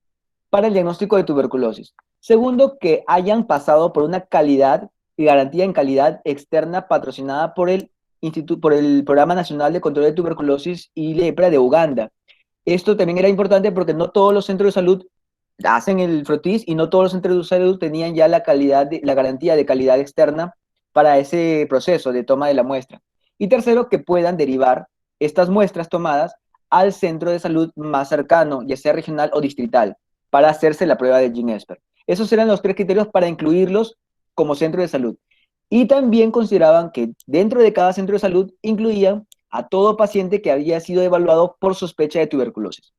para el diagnóstico de tuberculosis. Segundo, que hayan pasado por una calidad y garantía en calidad externa patrocinada por por el Programa Nacional de Control de Tuberculosis y Lepra de Uganda. Esto también era importante porque no todos los centros de salud hacen el frotis y no todos los centros de salud tenían ya la garantía de calidad externa para ese proceso de toma de la muestra. Y tercero, que puedan derivar estas muestras tomadas al centro de salud más cercano, ya sea regional o distrital, para hacerse la prueba de GeneXpert. Esos eran los tres criterios para incluirlos como centro de salud. Y también consideraban que dentro de cada centro de salud incluían a todo paciente que había sido evaluado por sospecha de tuberculosis.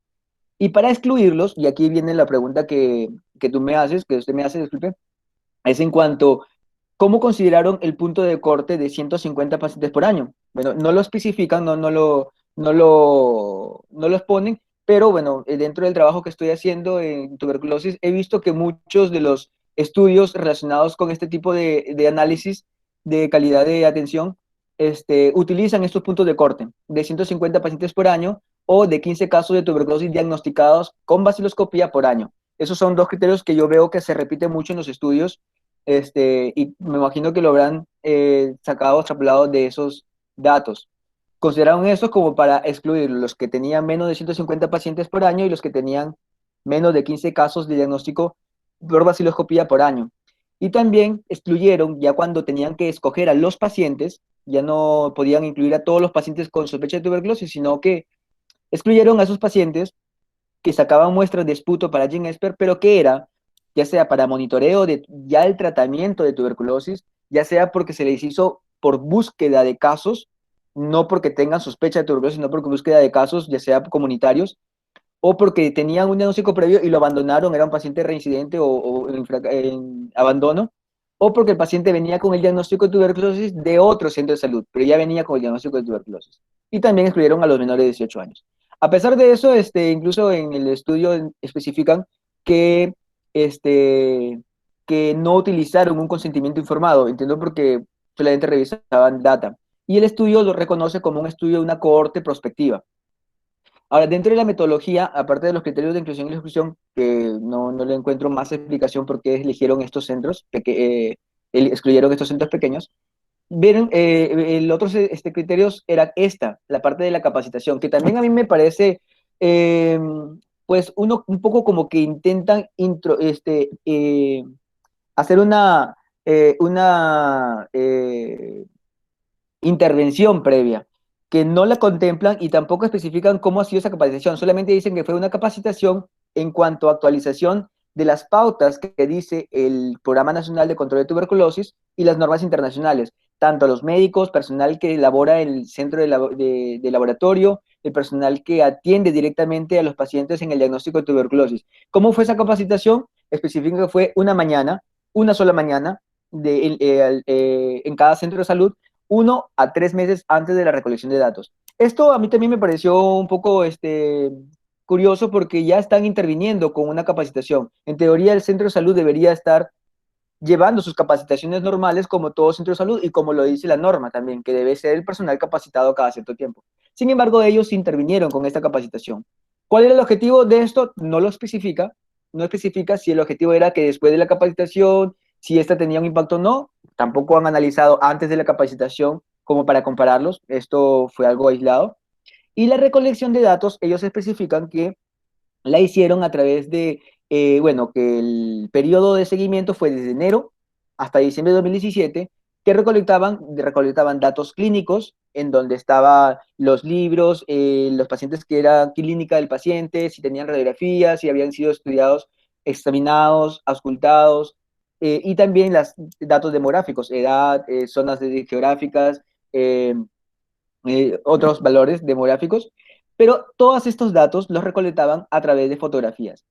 Y para excluirlos, y aquí viene la pregunta que tú me haces, que usted me hace, disculpe, es en cuanto ¿cómo consideraron el punto de corte de 150 pacientes por año? Bueno, no lo especifican, no lo exponen, pero bueno, dentro del trabajo que estoy haciendo en tuberculosis, he visto que muchos de los estudios relacionados con este tipo de análisis de calidad de atención utilizan estos puntos de corte de 150 pacientes por año o de 15 casos de tuberculosis diagnosticados con vaciloscopía por año. Esos son dos criterios que yo veo que se repiten mucho en los estudios y me imagino que lo habrán sacado, extrapolado de esos datos. Consideraron eso como para excluir los que tenían menos de 150 pacientes por año y los que tenían menos de 15 casos de diagnóstico por vaciloscopía por año. Y también excluyeron, ya cuando tenían que escoger a los pacientes, ya no podían incluir a todos los pacientes con sospecha de tuberculosis, sino que excluyeron a esos pacientes que sacaban muestras de esputo para GeneXpert, pero que era ya sea para monitoreo de ya el tratamiento de tuberculosis, ya sea porque se les hizo por búsqueda de casos, no porque tengan sospecha de tuberculosis, sino porque búsqueda de casos, ya sea comunitarios, o porque tenían un diagnóstico previo y lo abandonaron, era un paciente reincidente o en abandono, o porque el paciente venía con el diagnóstico de tuberculosis de otro centro de salud, pero ya venía con el diagnóstico de tuberculosis. Y también excluyeron a los menores de 18 años. A pesar de eso, incluso en el estudio especifican que, que no utilizaron un consentimiento informado, entiendo porque solamente revisaban data. Y el estudio lo reconoce como un estudio de una cohorte prospectiva. Ahora, dentro de la metodología, aparte de los criterios de inclusión y exclusión, que no le encuentro más explicación por qué eligieron estos centros, excluyeron estos centros pequeños, vieron, el otro criterios era la parte de la capacitación, que también a mí me parece, pues, un poco como que intentan hacer una intervención previa, que no la contemplan y tampoco especifican cómo ha sido esa capacitación, solamente dicen que fue una capacitación en cuanto a actualización de las pautas que dice el Programa Nacional de Control de Tuberculosis y las normas internacionales, tanto a los médicos, personal que elabora en el centro de laboratorio, el personal que atiende directamente a los pacientes en el diagnóstico de tuberculosis. ¿Cómo fue esa capacitación? Especifican que fue una mañana, una sola mañana, en cada centro de salud, 1 a 3 meses antes de la recolección de datos. Esto a mí también me pareció un poco curioso porque ya están interviniendo con una capacitación. En teoría, el centro de salud debería estar llevando sus capacitaciones normales como todo centro de salud y como lo dice la norma también, que debe ser el personal capacitado cada cierto tiempo. Sin embargo, ellos intervinieron con esta capacitación. ¿Cuál era el objetivo de esto? No lo especifica. No especifica si el objetivo era que después de la capacitación, si esta tenía un impacto o no. Tampoco han analizado antes de la capacitación como para compararlos. Esto fue algo aislado. Y la recolección de datos, ellos especifican que la hicieron a través de, bueno, que el periodo de seguimiento fue desde enero hasta diciembre de 2017, que recolectaban datos clínicos, en donde estaban los libros, los pacientes que eran clínica del paciente, si tenían radiografías, si habían sido estudiados, examinados, auscultados, y también los datos demográficos, edad, zonas geográficas, eh, otros valores demográficos, pero todos estos datos los recolectaban a través de fotografías.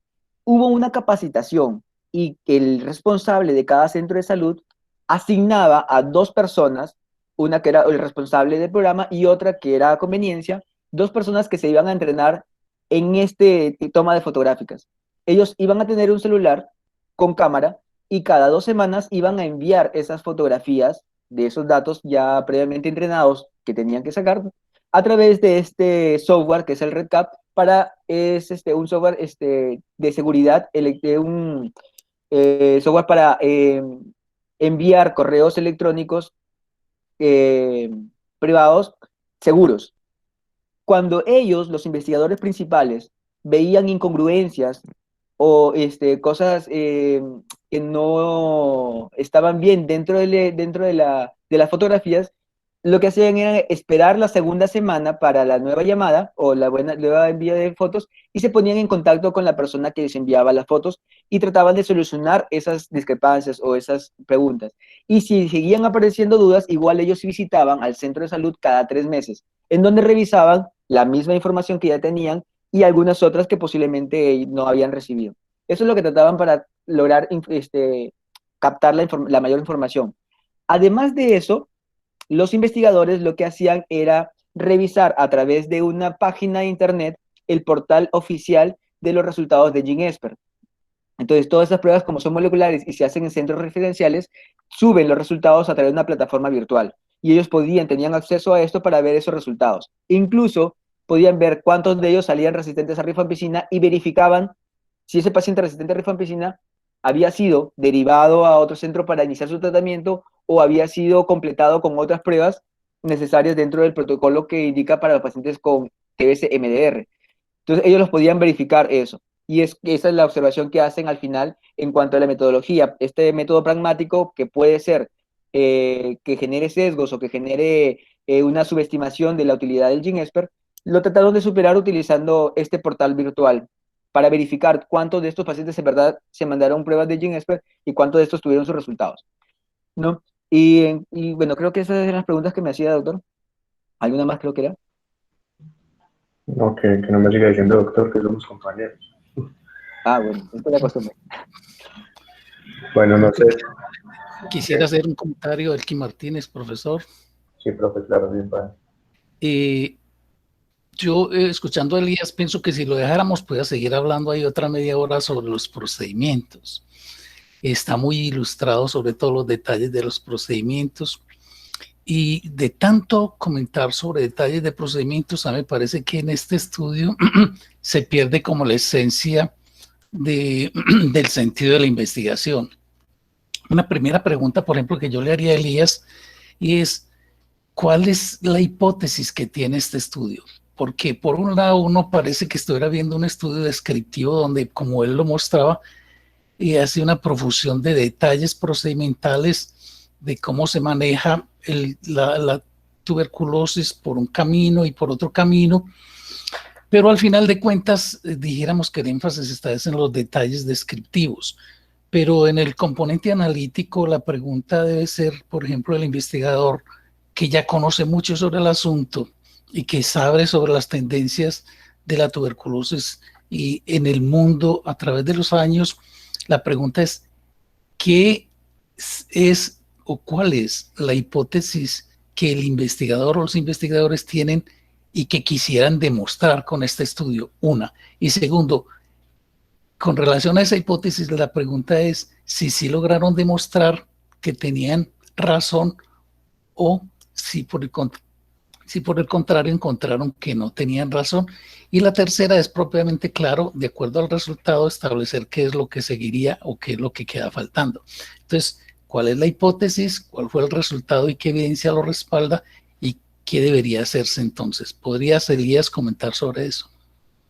Hubo una capacitación y el responsable de cada centro de salud asignaba a dos personas, una que era el responsable del programa y otra que era a conveniencia, dos personas que se iban a entrenar en toma de fotográficas. Ellos iban a tener un celular con cámara y cada 2 semanas iban a enviar esas fotografías de esos datos ya previamente entrenados que tenían que sacar a través de este software que es el RedCap es un software de seguridad, un software para enviar correos electrónicos eh, privados seguros. Cuando ellos, los investigadores principales, veían incongruencias o cosas que no estaban bien dentro de las fotografías, lo que hacían era esperar la segunda semana para la nueva llamada o la nueva envío de fotos y se ponían en contacto con la persona que les enviaba las fotos y trataban de solucionar esas discrepancias o esas preguntas. Y si seguían apareciendo dudas, igual ellos visitaban al centro de salud cada 3 meses, en donde revisaban la misma información que ya tenían y algunas otras que posiblemente no habían recibido. Eso es lo que trataban para lograr captar la mayor información. Además de eso, los investigadores lo que hacían era revisar a través de una página de internet el portal oficial de los resultados de GeneXpert. Entonces, todas esas pruebas, como son moleculares y se hacen en centros referenciales, suben los resultados a través de una plataforma virtual. Y ellos tenían acceso a esto para ver esos resultados. Incluso podían ver cuántos de ellos salían resistentes a rifampicina y verificaban si ese paciente resistente a rifampicina había sido derivado a otro centro para iniciar su tratamiento o había sido completado con otras pruebas necesarias dentro del protocolo que indica para los pacientes con TBC-MDR. Entonces, ellos los podían verificar eso. Y esa es la observación que hacen al final en cuanto a la metodología. Este método pragmático que puede ser que genere sesgos o que genere una subestimación de la utilidad del GeneXpert, lo trataron de superar utilizando este portal virtual para verificar cuántos de estos pacientes en verdad se mandaron pruebas de GeneXpert y cuántos de estos tuvieron sus resultados, ¿no? Y bueno, creo que esas eran las preguntas que me hacía, doctor. ¿Alguna más creo que era?
No, que no me siga diciendo doctor, que somos compañeros.
Ah, bueno, esto es la costumbre.
Bueno, no sé.
Quisiera hacer un comentario, Elkin Martínez, profesor.
Sí, profe, claro, bien, padre.
Yo, escuchando a Elías, pienso que si lo dejáramos, pueda seguir hablando ahí otra media hora sobre los procedimientos. Está muy ilustrado sobre todos los detalles de los procedimientos. Y de tanto comentar sobre detalles de procedimientos, a mí me parece que en este estudio se pierde como la esencia del sentido de la investigación. Una primera pregunta, por ejemplo, que yo le haría a Elías, y es, ¿cuál es la hipótesis que tiene este estudio? Porque por un lado uno parece que estuviera viendo un estudio descriptivo donde, como él lo mostraba, hace una profusión de detalles procedimentales de cómo se maneja la tuberculosis por un camino y por otro camino, pero al final de cuentas dijéramos que el énfasis está en los detalles descriptivos. Pero en el componente analítico la pregunta debe ser, por ejemplo, el investigador que ya conoce mucho sobre el asunto y que sabe sobre las tendencias de la tuberculosis y en el mundo a través de los años, la pregunta es, ¿qué es o cuál es la hipótesis que el investigador o los investigadores tienen y que quisieran demostrar con este estudio? Una. Y segundo, con relación a esa hipótesis, la pregunta es si sí lograron demostrar que tenían razón o si por el contrario encontraron que no tenían razón. Y la tercera es propiamente claro, de acuerdo al resultado, establecer qué es lo que seguiría o qué es lo que queda faltando. Entonces, ¿cuál es la hipótesis? ¿Cuál fue el resultado y qué evidencia lo respalda? ¿Y qué debería hacerse entonces? ¿Podrías, Elías, comentar sobre eso?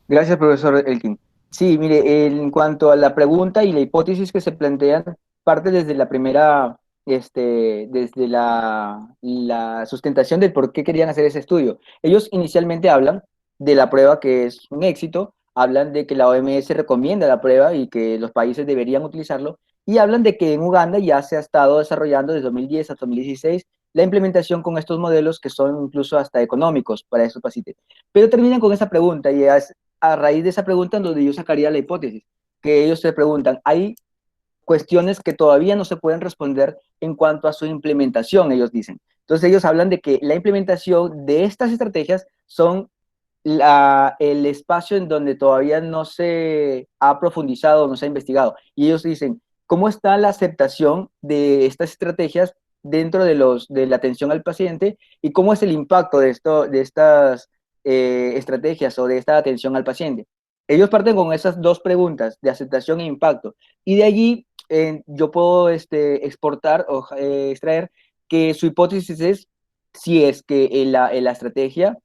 Gracias, profesor Elkin. Sí, mire, en cuanto a la pregunta y la hipótesis que se plantean, parte desde la primera, desde la sustentación del por qué querían hacer ese estudio. Ellos inicialmente hablan de la prueba que es un éxito, hablan de que la OMS recomienda la prueba y que los países deberían utilizarlo, y hablan de que en Uganda ya se ha estado desarrollando desde 2010 hasta 2016 la implementación con estos modelos que son incluso hasta económicos para estos pacientes. Pero terminan con esa pregunta y es a raíz de esa pregunta en donde yo sacaría la hipótesis, que ellos se preguntan, hay cuestiones que todavía no se pueden responder en cuanto a su implementación, ellos dicen. Entonces ellos hablan de que la implementación de estas estrategias son el espacio en donde todavía no se ha profundizado, no se ha investigado. Y ellos dicen, ¿cómo está la aceptación de estas estrategias dentro de la atención al paciente y cómo es el impacto de estas estrategias o de esta atención al paciente? Ellos parten con esas dos preguntas de aceptación e impacto. Y de allí yo puedo exportar o extraer que su hipótesis es si es que la estrategia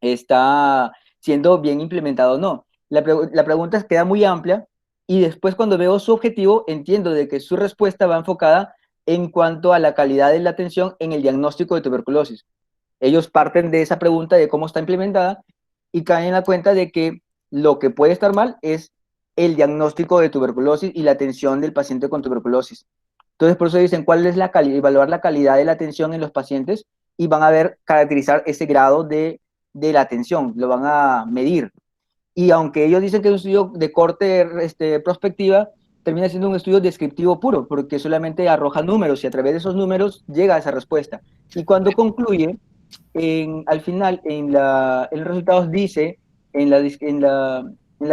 está siendo bien implementada o no. La pregunta queda muy amplia y después cuando veo su objetivo, entiendo de que su respuesta va enfocada en cuanto a la calidad de la atención en el diagnóstico de tuberculosis. Ellos parten de esa pregunta de cómo está implementada y caen en la cuenta de que lo que puede estar mal es el diagnóstico de tuberculosis y la atención del paciente con tuberculosis. Entonces, por eso dicen cuál es la calidad, evaluar la calidad de la atención en los pacientes y van a ver, caracterizar ese grado de la atención, lo van a medir. Y aunque ellos dicen que es un estudio de corte prospectiva, termina siendo un estudio descriptivo puro, porque solamente arroja números y a través de esos números llega a esa respuesta. Y cuando concluye, al final, en los resultados dice, en la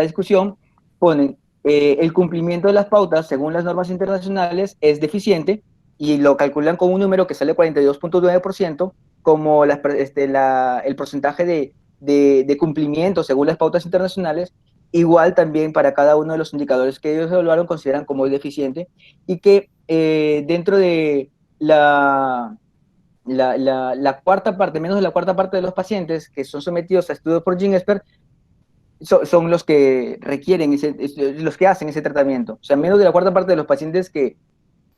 discusión, ponen el cumplimiento de las pautas según las normas internacionales es deficiente y lo calculan con un número que sale 42.9% como el porcentaje de cumplimiento según las pautas internacionales. Igual también para cada uno de los indicadores que ellos evaluaron consideran como deficiente y que dentro de la cuarta parte, menos de la cuarta parte de los pacientes que son sometidos a estudios por GeneXpert son los que requieren, los que hacen ese tratamiento. O sea, menos de la cuarta parte de los pacientes que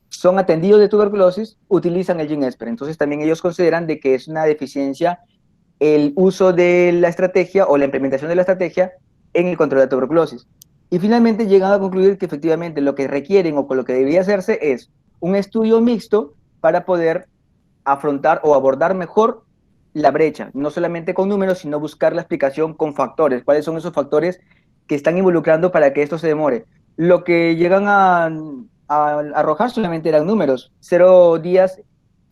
son atendidos de tuberculosis utilizan el GeneXpert. Entonces también ellos consideran de que es una deficiencia el uso de la estrategia o la implementación de la estrategia en el control de la tuberculosis. Y finalmente llegan a concluir que efectivamente lo que requieren o con lo que debería hacerse es un estudio mixto para poder afrontar o abordar mejor la brecha, no solamente con números, sino buscar la explicación con factores. ¿Cuáles son esos factores que están involucrando para que esto se demore? Lo que llegan a arrojar solamente eran números, 0 días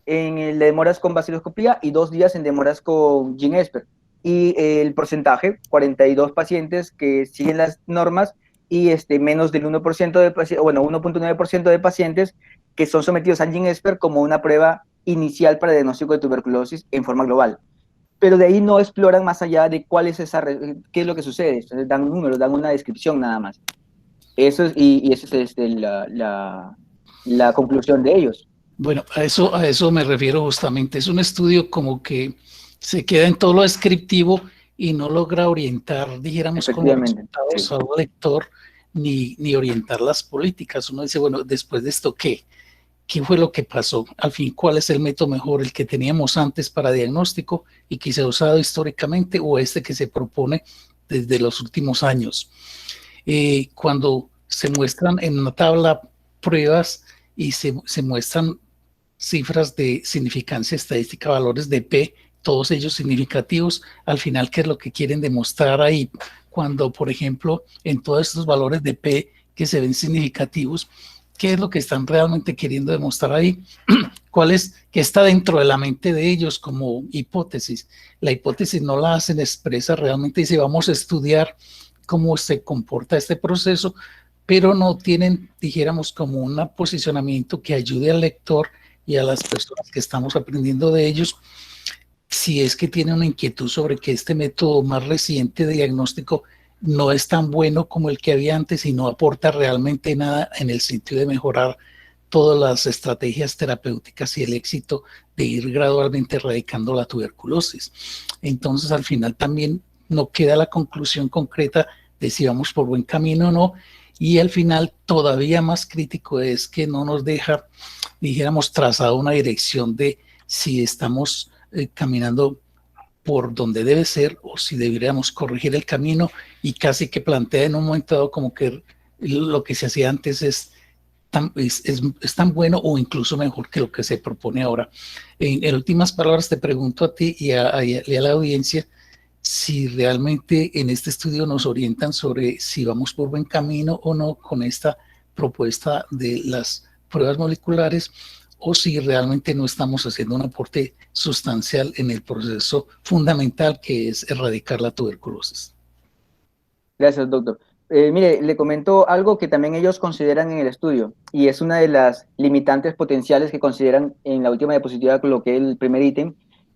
en demoras con vaciloscopía y 2 días en demoras con GeneXpert. Y el porcentaje, 42 pacientes que siguen las normas y menos del 1% de pacientes, bueno, 1.9% de pacientes que son sometidos a GeneXpert como una prueba inicial para el diagnóstico de tuberculosis en forma global. Pero de ahí no exploran más allá de cuál es qué es lo que sucede. Entonces dan un número, dan una descripción nada más. Eso es, y esa es la conclusión de ellos.
Bueno, a eso me refiero justamente. Es un estudio como que se queda en todo lo descriptivo y no logra orientar, dijéramos, como resultados
sí,
al lector, ni orientar las políticas. Uno dice, bueno, después de esto, ¿qué? ¿Qué fue lo que pasó? Al fin, ¿cuál es el método mejor? ¿El que teníamos antes para diagnóstico y que se ha usado históricamente o este que se propone desde los últimos años? Cuando se muestran en una tabla pruebas y se muestran cifras de significancia estadística, valores de P, todos ellos significativos, al final, ¿qué es lo que quieren demostrar ahí? Cuando, por ejemplo, en todos estos valores de P que se ven significativos, ¿qué es lo que están realmente queriendo demostrar ahí? ¿Cuál es que está dentro de la mente de ellos como hipótesis? La hipótesis no la hacen expresa, realmente dice, vamos a estudiar cómo se comporta este proceso, pero no tienen, dijéramos, como un posicionamiento que ayude al lector y a las personas que estamos aprendiendo de ellos, si es que tienen una inquietud sobre que este método más reciente de diagnóstico no es tan bueno como el que había antes y no aporta realmente nada en el sentido de mejorar todas las estrategias terapéuticas y el éxito de ir gradualmente erradicando la tuberculosis. Entonces, al final también no queda la conclusión concreta de si vamos por buen camino o no, y al final todavía más crítico es que no nos deja, dijéramos, trazado una dirección de si estamos caminando por donde debe ser o si deberíamos corregir el camino, y casi que plantea en un momento dado como que lo que se hacía antes es tan bueno o incluso mejor que lo que se propone ahora. En últimas palabras te pregunto a ti y a la audiencia si realmente en este estudio nos orientan sobre si vamos por buen camino o no con esta propuesta de las pruebas moleculares, o si realmente no estamos haciendo un aporte sustancial en el proceso fundamental que es erradicar la tuberculosis.
Gracias, doctor. Mire, le comento algo que también ellos consideran en el estudio, y es una de las limitantes potenciales que consideran en la última diapositiva, coloqué el primer ítem,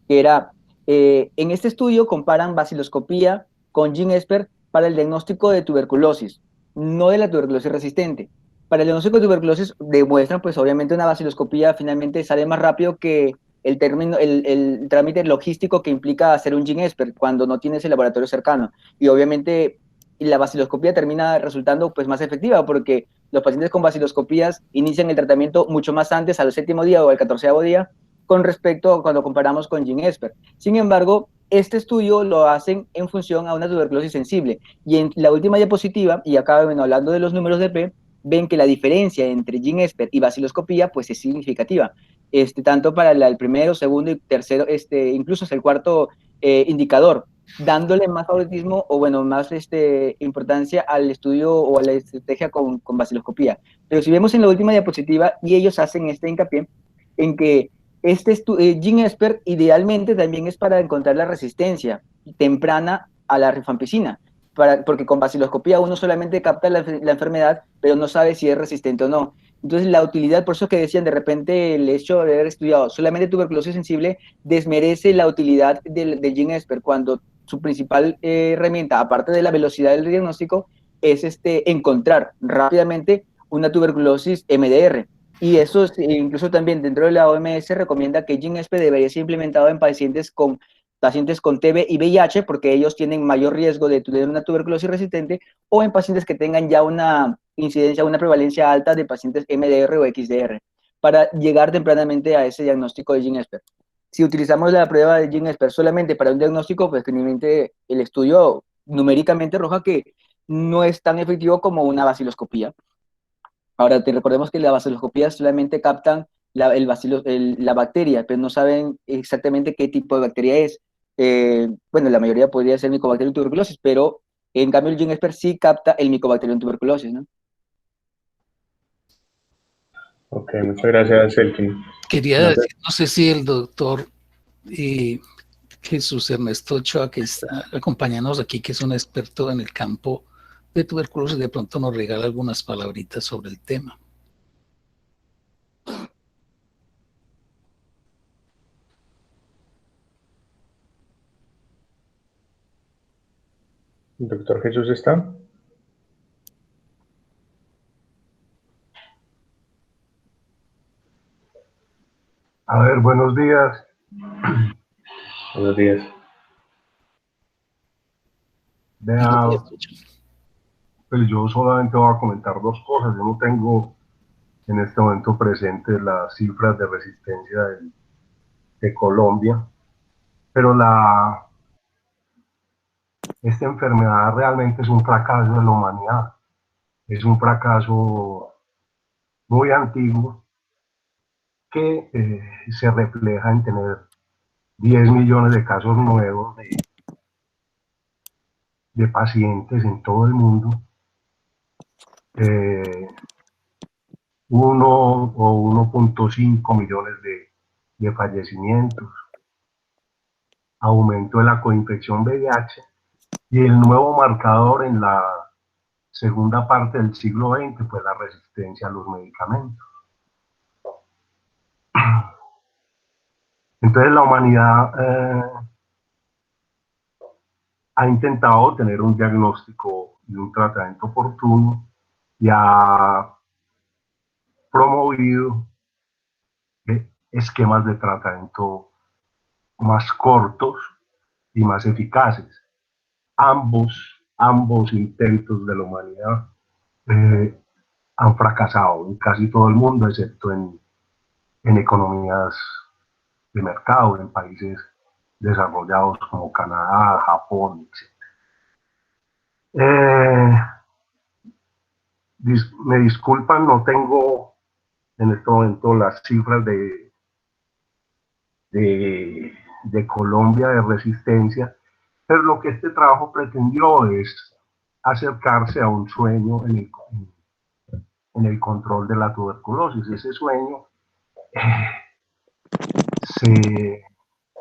que era, en este estudio comparan vaciloscopía con GeneXpert para el diagnóstico de tuberculosis, no de la tuberculosis resistente. Para el diagnóstico de tuberculosis demuestran, pues obviamente una vaciloscopía finalmente sale más rápido que el trámite logístico que implica hacer un GeneXpert cuando no tienes el laboratorio cercano. Y obviamente y la baciloscopía termina resultando pues más efectiva, porque los pacientes con baciloscopías inician el tratamiento mucho más antes, al 7º día o al 14º día, con respecto a cuando comparamos con GeneXpert. Sin embargo, este estudio lo hacen en función a una tuberculosis sensible, y en la última diapositiva, y acá bueno, hablando de los números de P, ven que la diferencia entre GeneXpert y baciloscopía pues es significativa, tanto para el primero, segundo y tercero, incluso hasta el cuarto indicador, dándole más favoritismo o bueno, más importancia al estudio o a la estrategia con baciloscopía. Pero si vemos en la última diapositiva, y ellos hacen este hincapié en que GeneXpert idealmente también es para encontrar la resistencia temprana a la rifampicina, porque con baciloscopía uno solamente capta la enfermedad, pero no sabe si es resistente o no. Entonces la utilidad, por eso que decían, de repente el hecho de haber estudiado solamente tuberculosis sensible desmerece la utilidad del GeneXpert, cuando su principal herramienta, aparte de la velocidad del diagnóstico, es encontrar rápidamente una tuberculosis MDR. Y eso incluso también dentro de la OMS recomienda que GeneXpert debería ser implementado en pacientes con TB y VIH, porque ellos tienen mayor riesgo de tener una tuberculosis resistente, o en pacientes que tengan ya una incidencia, una prevalencia alta de pacientes MDR o XDR, para llegar tempranamente a ese diagnóstico de GeneXpert. Si utilizamos la prueba de GeneXpert solamente para un diagnóstico, pues finalmente el estudio numéricamente arroja que no es tan efectivo como una baciloscopía. Ahora, te recordemos que la baciloscopía solamente captan la bacteria, pero no saben exactamente qué tipo de bacteria es. Bueno, la mayoría podría ser Mycobacterium tuberculosis, pero en cambio el GeneXpert sí capta el Mycobacterium tuberculosis, ¿no?
Ok, muchas gracias, Elkin.
Quería decir, no sé si el doctor Jesús Ernesto Ochoa, que está acompañándonos aquí, que es un experto en el campo de tuberculosis, de pronto nos regala algunas palabritas sobre el tema.
¿El doctor Jesús está?
A ver, buenos días.
Buenos días.
Vea, pues yo solamente voy a comentar dos cosas. Yo no tengo en este momento presentes las cifras de resistencia de Colombia, pero esta enfermedad realmente es un fracaso de la humanidad. Es un fracaso muy antiguo que se refleja en tener 10 millones de casos nuevos de pacientes en todo el mundo. 1 o 1.5 millones de fallecimientos, aumento de la coinfección VIH y el nuevo marcador en la segunda parte del siglo XX fue la resistencia a los medicamentos. Entonces la humanidad ha intentado tener un diagnóstico y un tratamiento oportuno y ha promovido esquemas de tratamiento más cortos y más eficaces. Ambos intentos de la humanidad han fracasado en casi todo el mundo, excepto en economías de mercado, en países desarrollados como Canadá, Japón, etc. Me disculpan, no tengo en este momento las cifras de Colombia de resistencia, pero lo que este trabajo pretendió es acercarse a un sueño en el control de la tuberculosis. Ese sueño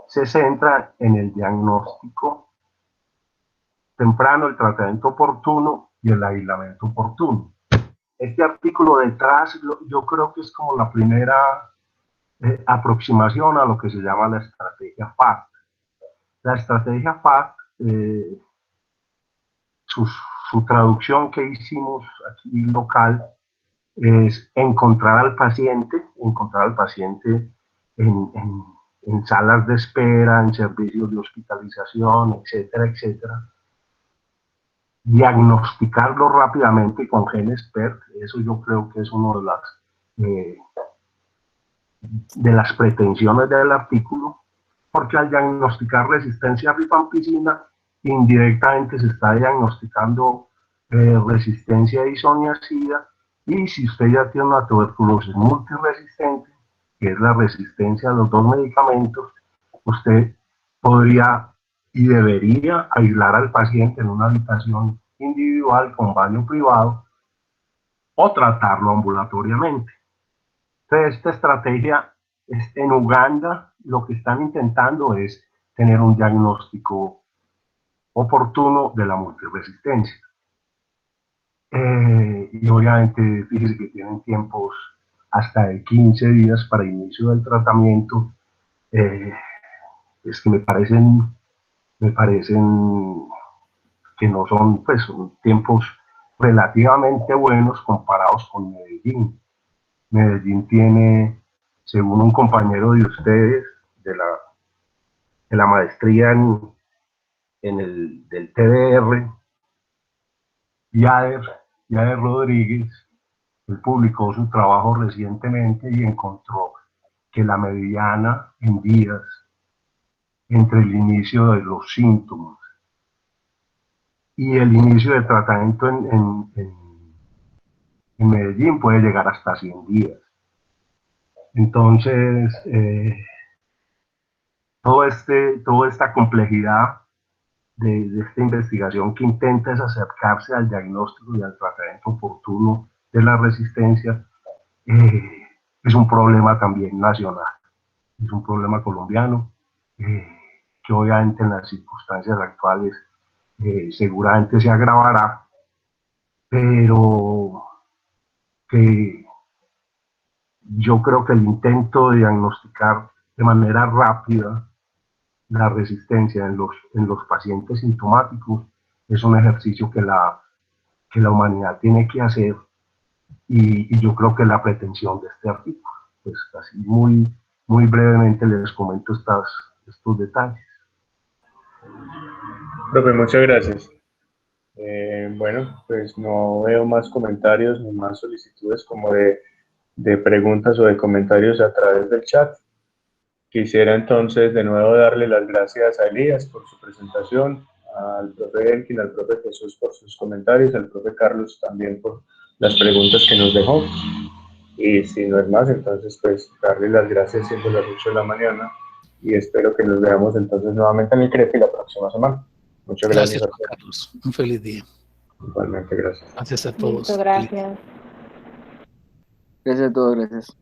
se centra en el diagnóstico temprano, el tratamiento oportuno y el aislamiento oportuno. Este artículo detrás, yo creo que es como la primera aproximación a lo que se llama la estrategia FAST. La estrategia FAST, su traducción que hicimos aquí local, es encontrar al paciente en salas de espera, en servicios de hospitalización, etcétera, etcétera. diagnosticarlo rápidamente con genes PERT. Eso yo creo que es una de las pretensiones del artículo, porque al diagnosticar resistencia a rifampicina, indirectamente se está diagnosticando resistencia a isoniazida, y si usted ya tiene una tuberculosis multiresistente, que es la resistencia a los dos medicamentos, usted podría y debería aislar al paciente en una habitación individual con baño privado o tratarlo ambulatoriamente. Entonces, esta estrategia, en Uganda, lo que están intentando es tener un diagnóstico oportuno de la multiresistencia. Y obviamente, fíjese que tienen tiempos hasta de 15 días para inicio del tratamiento. Es que me parecen que no son, pues, son tiempos relativamente buenos comparados con Medellín. Medellín tiene, según un compañero de ustedes, de la maestría del TDR, Yader Rodríguez, él publicó su trabajo recientemente y encontró que la mediana en días entre el inicio de los síntomas y el inicio del tratamiento en Medellín puede llegar hasta 100 días. Entonces, toda esta complejidad de esta investigación que intenta es acercarse al diagnóstico y al tratamiento oportuno de la resistencia, es un problema también nacional, es un problema colombiano, que obviamente en las circunstancias actuales seguramente se agravará, pero que yo creo que el intento de diagnosticar de manera rápida la resistencia en los pacientes sintomáticos es un ejercicio que la humanidad tiene que hacer, y yo creo que la pretensión de este artículo. Pues así muy brevemente les comento estos detalles.
Profe, muchas gracias. Bueno, pues no veo más comentarios ni más solicitudes como de preguntas o de comentarios a través del chat. Quisiera entonces de nuevo darle las gracias a Elías por su presentación, al profe Elkin, al profe Jesús por sus comentarios, al profe Carlos también por las preguntas que nos dejó. Y si no es más, entonces pues darle las gracias siendo las 8 de la mañana, y espero que nos veamos entonces nuevamente en el CREPI la próxima semana. Muchas gracias a todos.
Carlos. Un feliz día.
Igualmente, gracias.
Gracias a todos.
Listo, gracias.
Gracias a todos, gracias.